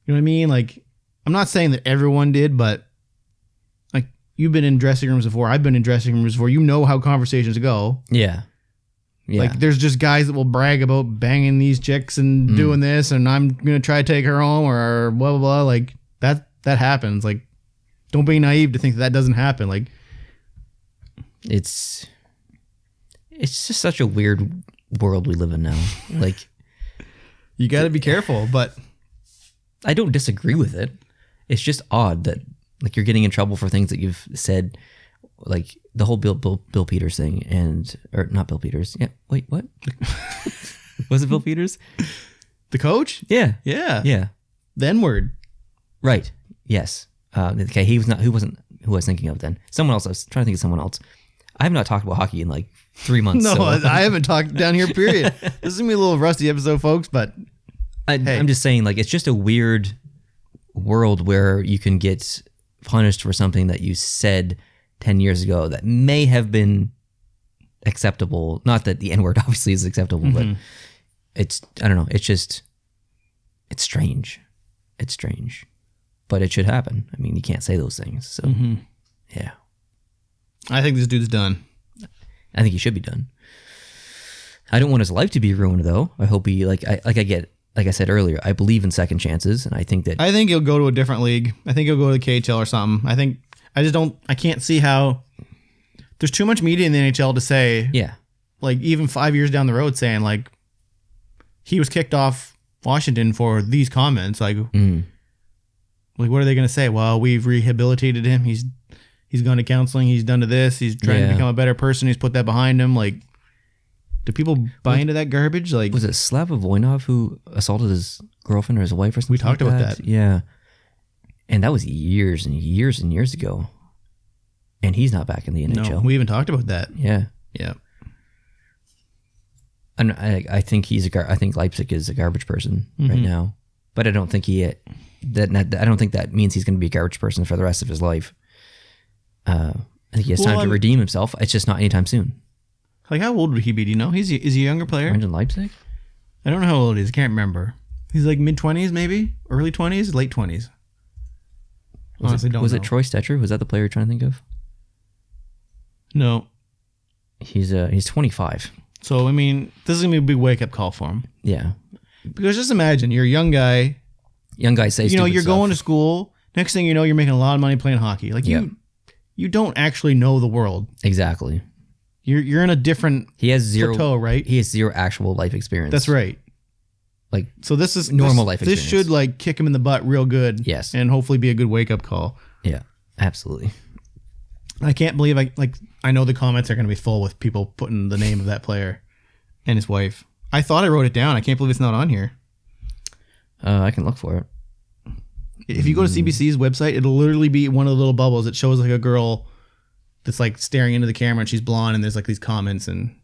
you know what I mean? Like, I'm not saying that everyone did, but like you've been in dressing rooms before. I've been in dressing rooms before. You know how conversations go. Yeah. Yeah. Like there's just guys that will brag about banging these chicks and doing this, and I'm gonna try to take her home or blah blah blah. Like that happens. Like, don't be naive to think that doesn't happen. Like, it's just such a weird world we live in now. Like, you got to be careful, but I don't disagree with it. It's just odd that like you're getting in trouble for things that you've said, like the whole Bill Peters thing, or not Bill Peters. Yeah. Wait, what? Was it Bill Peters? The coach? Yeah. Yeah. Yeah. The N-word. Right. Yes. Okay. He was not. Who wasn't? Who I was thinking of then? Someone else. I was trying to think of someone else. I have not talked about hockey in like 3 months. No, so. I haven't talked down here, period. This is going to be a little rusty episode, folks, but I'm just saying, like, it's just a weird world where you can get punished for something that you said 10 years ago that may have been acceptable. Not that the N-word obviously is acceptable, but it's, I don't know. It's just, it's strange. It's strange. But it should happen. I mean, you can't say those things. So, yeah. I think this dude's done. I think he should be done. I don't want his life to be ruined, though. I hope he, like I said earlier, I believe in second chances, and I think he'll go to a different league. I think he'll go to the KHL or something. I can't see how there's too much media in the NHL to say, yeah, like even 5 years down the road saying like he was kicked off Washington for these comments. Like, like what are they going to say? Well, we've rehabilitated him. He's gone to counseling. He's done to this. He's trying to become a better person. He's put that behind him. Like, do people buy into that garbage? Like, was it Slava Voinov who assaulted his girlfriend or his wife or something? We talked about that. Yeah. And that was years and years and years ago. And he's not back in the NHL. No, we even talked about that. Yeah. Yeah. And I think I think Leipzig is a garbage person right now. But I don't think I don't think that means he's going to be a garbage person for the rest of his life. I think he has time to redeem himself. It's just not anytime soon. Like, how old would he be? Do you know? Is he a younger player? Brendan Leipzig? I don't know how old he is. I can't remember. He's like mid-20s, maybe? Early 20s? Late 20s? Honestly, don't know. Was it Troy Stetcher? Was that the player you're trying to think of? No. He's 25. So, I mean, this is going to be a big wake-up call for him. Yeah. Because just imagine, you're a young guy. Young guys say you're stuff. going to school. Next thing you know, you're making a lot of money playing hockey. Like, you don't actually know the world. Exactly. You're in a different plateau, right? He has zero actual life experience. That's right. Like, so this is normal life This experience. should like kick him in the butt real good. Yes. And hopefully be a good wake-up call. Yeah, absolutely. I can't believe I know the comments are going to be full with people putting the name of that player and his wife. I thought I wrote it down. I can't believe it's not on here. I can look for it. If you go to CBC's website, it'll literally be one of the little bubbles. It shows like a girl that's like staring into the camera and she's blonde and there's like these comments and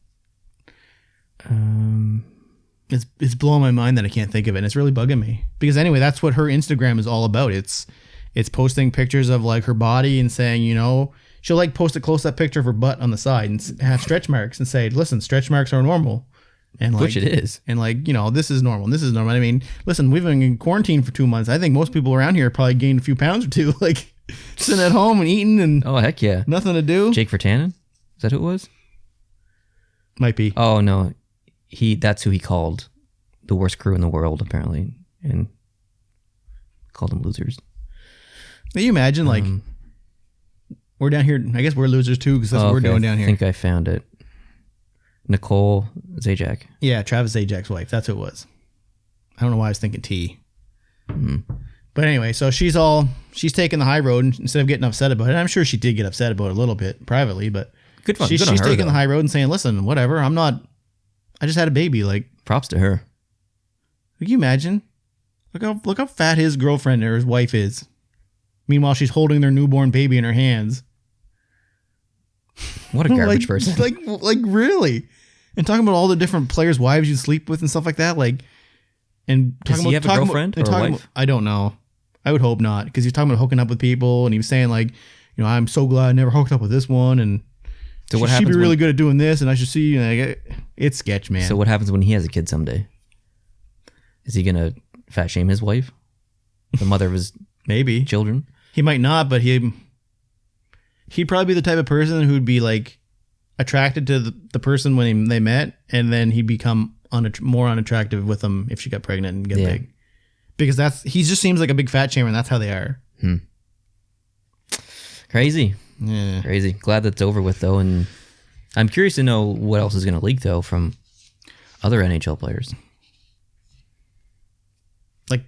it's blowing my mind that I can't think of it. And it's really bugging me because anyway, that's what her Instagram is all about. It's posting pictures of like her body and saying, you know, she'll like post a close-up picture of her butt on the side and have stretch marks and say, listen, stretch marks are normal. And like, which it is. And like, you know, this is normal. This is normal. I mean, listen, we've been in quarantine for 2 months. I think most people around here probably gained a few pounds or two, like sitting at home and eating and oh, heck yeah. Nothing to do. Jake Virtanen? Is that who it was? Might be. Oh, no. That's who he called the worst crew in the world, apparently, and called them losers. Can you imagine, like, we're down here. I guess we're losers too because that's what we're doing down here. I think I found it. Nicole Zajac. Yeah, Travis Zajak's wife. That's who it was. I don't know why I was thinking T. But anyway, so she's taking the high road instead of getting upset about it. I'm sure she did get upset about it a little bit privately, but good fun. She's good on her, taking though. the high road and saying, listen, whatever, I just had a baby. Like, props to her. Can you imagine? Look how fat his girlfriend or his wife is. Meanwhile, she's holding their newborn baby in her hands. What a garbage person. Like really? And talking about all the different players' wives you sleep with and stuff like that. Like, and Does he have a girlfriend or a wife? I don't know. I would hope not, because he's talking about hooking up with people, and he was saying like, I'm so glad I never hooked up with this one, and so what happens? She'd be really good at doing this, and I should see. It's sketch, man. So what happens when he has a kid someday? Is he gonna fat shame his wife, the mother of his maybe children? He might not, but he'd probably be the type of person who'd be like attracted to the person when they met, and then he'd become more unattractive with them if she got pregnant and get big, because he just seems like a big fat shamer, and that's how they are. Crazy. Yeah. Crazy. Glad that's over with, though. And I'm curious to know what else is going to leak, though, from other NHL players. Like,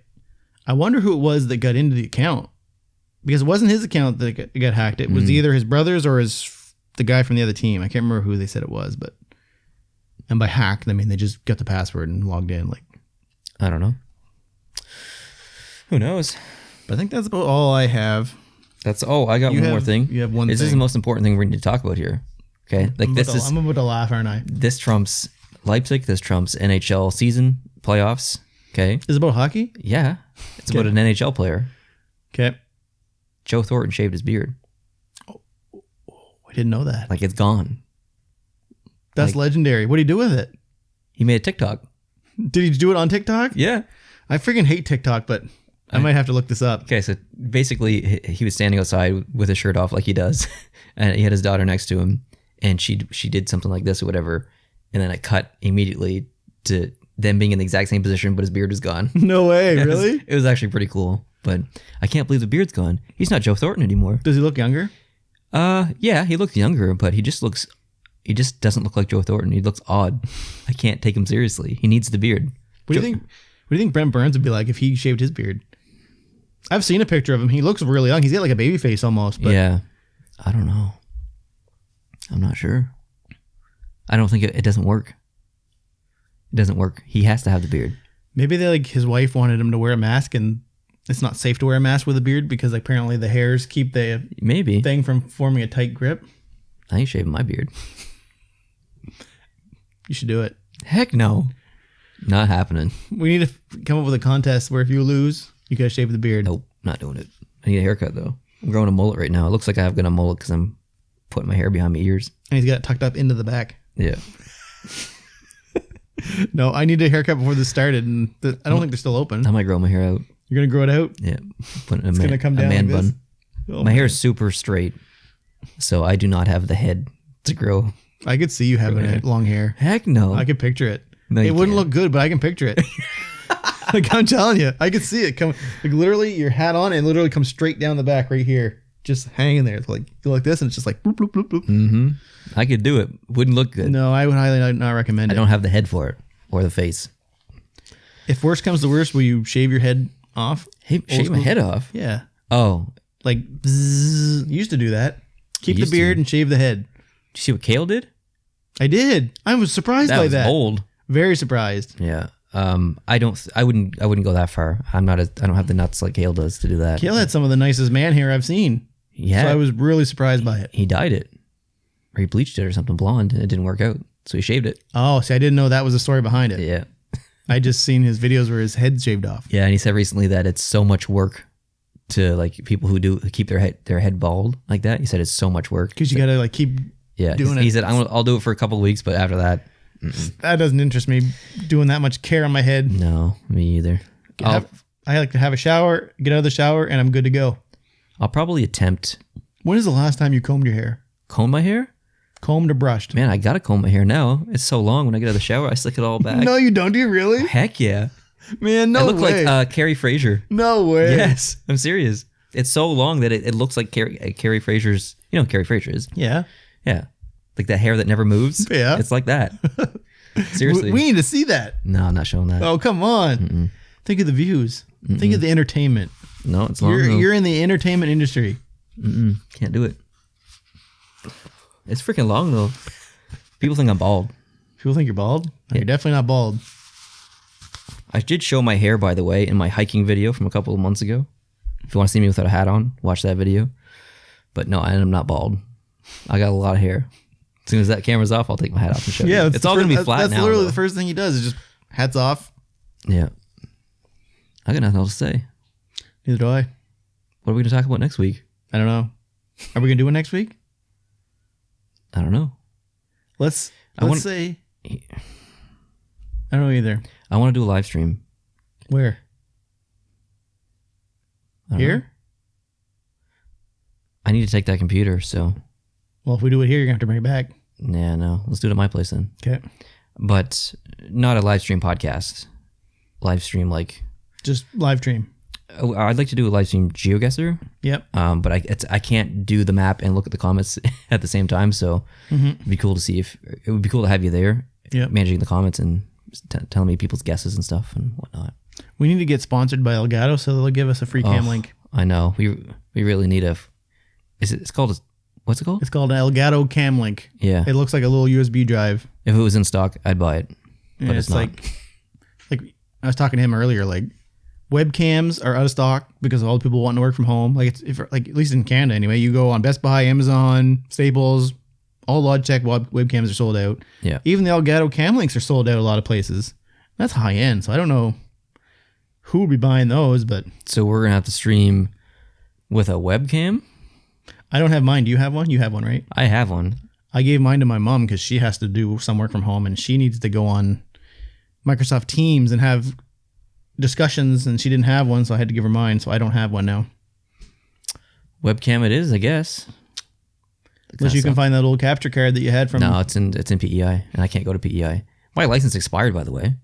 I wonder who it was that got into the account, because it wasn't his account that got hacked. It was either his brothers or the guy from the other team. I can't remember who they said it was, and by hack, I mean they just got the password and logged in. Like, I don't know. Who knows? But I think that's about all I have. I got one more thing. You have one This thing. is the most important thing we need to talk about here. Okay? Like I'm about to laugh, aren't I? This trumps Leipzig. This trumps NHL season, playoffs. Okay? Is it about hockey? Yeah. It's about an NHL player. Okay. Joe Thornton shaved his beard. Oh, I didn't know that. Like, it's gone. That's legendary. What did he do with it? He made a TikTok. Did he do it on TikTok? Yeah. I freaking hate TikTok, but I might have to look this up. Okay, so basically he was standing outside with his shirt off like he does, and he had his daughter next to him, and she did something like this or whatever, and then it cut immediately to them being in the exact same position, but his beard was gone. No way, really? It was actually pretty cool, but I can't believe the beard's gone. He's not Joe Thornton anymore. Does he look younger? Yeah, he looks younger, but he just doesn't look like Joe Thornton. He looks odd. I can't take him seriously. He needs the beard. What do you think Brent Burns would be like if he shaved his beard? I've seen a picture of him. He looks really young. He's got like a baby face almost. But yeah. I don't know. I'm not sure. I don't think it doesn't work. It doesn't work. He has to have the beard. Maybe his wife wanted him to wear a mask, and it's not safe to wear a mask with a beard because apparently the hairs keep the thing from forming a tight grip. I ain't shaving my beard. You should do it. Heck no. Not happening. We need to come up with a contest where if you lose, you gotta shave the beard. Nope, not doing it. I need a haircut though. I'm growing a mullet right now. It looks like I've got a mullet because I'm putting my hair behind my ears. And he's got it tucked up into the back. Yeah. No, I need a haircut before this started, and I don't think they're still open. I might grow my hair out. You're gonna grow it out? Yeah. It's gonna come down a man like this? bun. Oh, my hair is super straight, so I do not have the head to grow. I could see you having long hair. Heck no. I could picture it. No, it wouldn't look good, but I can picture it. Like, I'm telling you, I could see it come. Like, literally, your hat on and literally comes straight down the back right here, just hanging there. It's like go like this, and it's just like bloop bloop bloop bloop. Mm-hmm. I could do it. Wouldn't look good. No, I would highly not recommend it. I don't have the head for it or the face. If worst comes to worst, will you shave your head off? Hey, shave my head off. Yeah. Oh, Like, bzzz, you used to do that. Keep the beard and shave the head. did you see what Kale did? I did. I was surprised That by was that. bold. Very surprised. Yeah. I wouldn't go that far. I don't have the nuts like Kale does to do that. Kale had some of the nicest man hair I've seen. Yeah. So I was really surprised by it. He dyed it. Or he bleached it or something blonde and it didn't work out. So he shaved it. Oh, see, I didn't know that was the story behind it. Yeah. I just seen his videos where his head's shaved off. Yeah, and he said recently that it's so much work to like people who keep their head bald like that. He said it's so much work. Because you got to like keep doing it. He said I'll do it for a couple of weeks, but after that, that doesn't interest me, doing that much care on my head. no, me either. I like to have a shower, get out of the shower, and I'm good to go. I'll probably attempt When is the last time you combed your hair? comb my hair. Combed or brushed? Man, I gotta comb my hair now. It's so long. When I get out of the shower, I slick it all back. No, you don't. Do you really? Heck yeah. Man, no I look way. like Carrie Fraser. No way. Yes, I'm serious. It's so long that it looks like Carrie Fraser's. You know who Carrie Fraser is? Yeah. Yeah, like that hair that never moves. Yeah. It's like that. Seriously. We need to see that. No, I'm not showing that. Oh, come on. Think of the views. Think of the entertainment. No, it's long. though. You're in the entertainment industry. Can't do it. It's freaking long though. People think I'm bald. People think you're bald. Yeah. You're definitely not bald. I did show my hair, by the way, in my hiking video from a couple of months ago. If you want to see me without a hat on, watch that video. But no, I'm not bald. I got a lot of hair. As soon as that camera's off, I'll take my hat off and show you. It's all going to be flat now. That's literally though. the first thing he does is just hats off. Yeah. I got nothing else to say. Neither do I. What are we going to talk about next week? I don't know. Are we going to do it next week? I don't know. Let's say... I don't know either. I want to do a live stream. Where? Here? I need to take that computer, so... Well, if we do it here, you're going to have to bring it back. Yeah, no. Let's do it at my place then. Okay. But not a live stream podcast. Live stream like... Just live stream. I'd like to do a live stream GeoGuessr. Yep. But I can't do the map and look at the comments at the same time, so it'd be cool to see if... It would be cool to have you there, managing the comments and telling me people's guesses and stuff and whatnot. We need to get sponsored by Elgato, so they'll give us a free cam link. I know. We really need a... It's called... What's it called? It's called an Elgato Cam Link. Yeah. It looks like a little USB drive. If it was in stock, I'd buy it. But it's not. like I was talking to him earlier, like webcams are out of stock because of all the people wanting to work from home. Like at least in Canada anyway, you go on Best Buy, Amazon, Staples, all Logitech webcams are sold out. Yeah. Even the Elgato Cam Links are sold out a lot of places. That's high end, so I don't know who would be buying those, but... So we're going to have to stream with a webcam? I don't have mine. Do you have one? You have one, right? I have one. I gave mine to my mom because she has to do some work from home and she needs to go on Microsoft Teams and have discussions, and she didn't have one, so I had to give her mine, so I don't have one now. Webcam it is, I guess. Unless you can find that old capture card that you had from... No, it's in PEI, and I can't go to PEI. My license expired, by the way.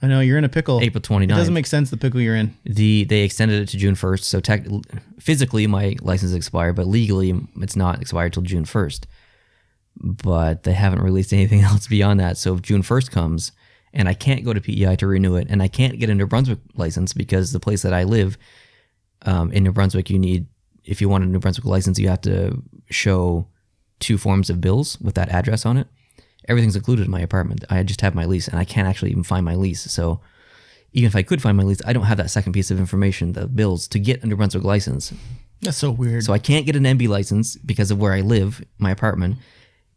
I know, you're in a pickle. April 29th. It doesn't make sense, the pickle you're in. They extended it to June 1st, so physically my license expired, but legally it's not expired till June 1st. But they haven't released anything else beyond that, so if June 1st comes, and I can't go to PEI to renew it, and I can't get a New Brunswick license because the place that I live in New Brunswick, if you want a New Brunswick license, you have to show 2 forms of bills with that address on it. Everything's included in my apartment. I just have my lease, and I can't actually even find my lease. So even if I could find my lease, I don't have that second piece of information, the bills, to get a New Brunswick license. That's so weird. So I can't get an NB license because of where I live, my apartment,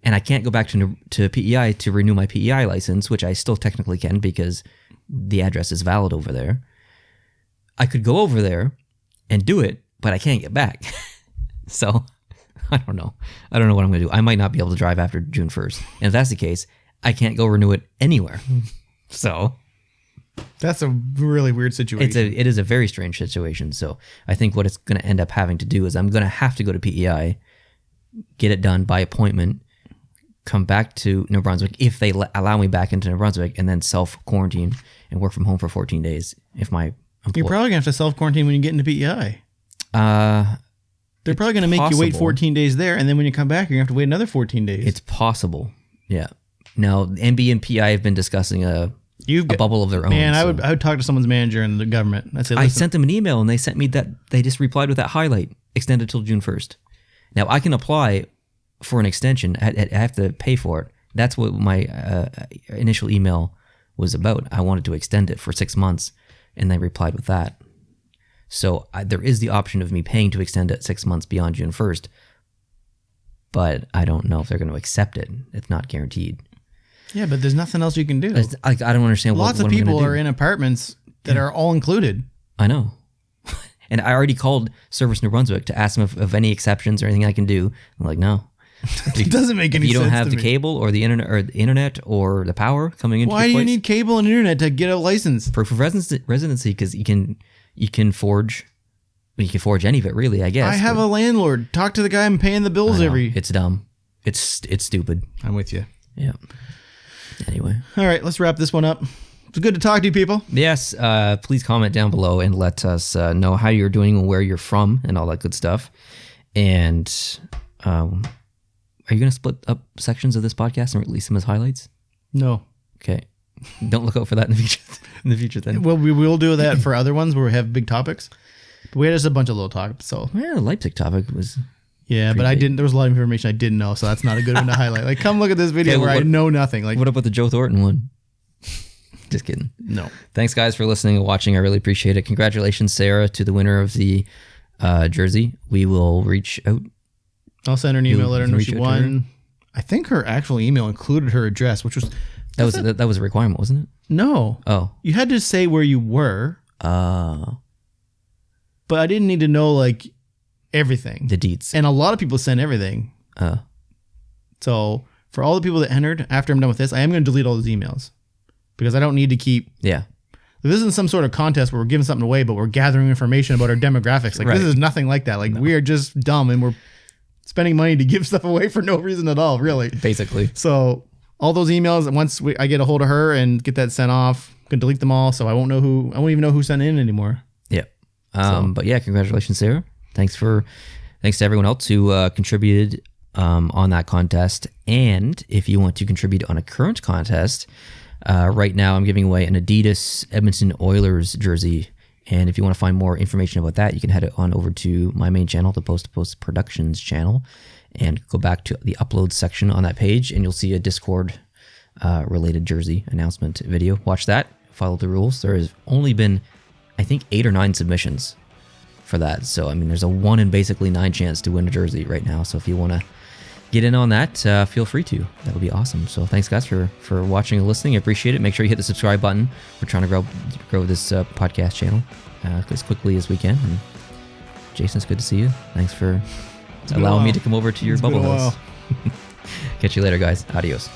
and I can't go back to PEI to renew my PEI license, which I still technically can because the address is valid over there. I could go over there and do it, but I can't get back. So... I don't know. I don't know what I'm going to do. I might not be able to drive after June 1st. And if that's the case, I can't go renew it anywhere. So that's a really weird situation. It is a very strange situation. So I think what it's going to end up having to do is I'm going to have to go to PEI, get it done by appointment, come back to New Brunswick if they allow me back into New Brunswick, and then self-quarantine and work from home for 14 days. If my You're probably going to have to self-quarantine when you get into PEI. They're probably going to make you wait 14 days there, and then when you come back, you're going to have to wait another 14 days. It's possible. Yeah. Now, NB and PI have been discussing a bubble of their own. Man, I would talk to someone's manager in the government. I'd say, I sent them an email, and they sent me that. They just replied with that highlight, extended till June 1st. Now, I can apply for an extension. I have to pay for it. That's what my initial email was about. I wanted to extend it for 6 months, and they replied with that. So there is the option of me paying to extend it 6 months beyond June 1st, but I don't know if they're going to accept it. It's not guaranteed. Yeah, but there's nothing else you can do. I don't understand what Lots of people are in apartments that are all included. I know. And I already called Service New Brunswick to ask them if any exceptions or anything I can do. I'm like, no. It doesn't make any sense. You don't have the cable or the internet or the power coming into your place. Why do you need cable and internet to get a license? Proof of residency, because you can forge any of it, really, I guess. I have a landlord. Talk to the guy I'm paying the bills every... It's dumb. It's stupid. I'm with you. Yeah. Anyway. All right, let's wrap this one up. It's good to talk to you, people. Yes. Please comment down below and let us know how you're doing and where you're from and all that good stuff. And are you going to split up sections of this podcast and release them as highlights? No. Okay. Don't look out for that in the future. Then. Well, we will do that for other ones where we have big topics. But we had just a bunch of little topics. So yeah, the Leipzig topic was. Yeah, but big. There was a lot of information I didn't know, so that's not a good one to highlight. Like, come look at this video where I know nothing. Like, what about the Joe Thornton one? Just kidding. No. Thanks, guys, for listening and watching. I really appreciate it. Congratulations, Sarah, to the winner of the jersey. We will reach out. I'll send her an email, let her know reach she out to won. I think her actual email included her address, which was... That was a requirement, wasn't it? No. Oh. You had to say where you were. But I didn't need to know, like, everything. The deets. And a lot of people send everything. So for all the people that entered, after I'm done with this, I am going to delete all those emails. Because I don't need to keep... Yeah. This isn't some sort of contest where we're giving something away, but we're gathering information about our demographics. Like, This is nothing like that. Like, we are just dumb and we're spending money to give stuff away for no reason at all, really. Basically. So all those emails, once I get a hold of her and get that sent off, I'm going to delete them all. So I won't even know who sent in anymore. Yeah. But yeah, congratulations, Sarah. Thanks to everyone else who contributed on that contest. And if you want to contribute on a current contest, right now I'm giving away an Adidas Edmonton Oilers jersey. And if you want to find more information about that, you can head on over to my main channel, the Post to Post Productions channel, and go back to the upload section on that page, and you'll see a Discord related jersey announcement video. Watch that. Follow the rules. There has only been, I think, 8 or 9 submissions for that. So, I mean, there's a 1 in basically 9 chance to win a jersey right now. So if you want to get in on that, feel free to. That would be awesome. So thanks, guys, for watching and listening. I appreciate it. Make sure you hit the subscribe button. We're trying to grow this podcast channel as quickly as we can. And Jason, it's good to see you. Thanks for allowing me to come over to your bubble house. Catch you later, guys. Adios.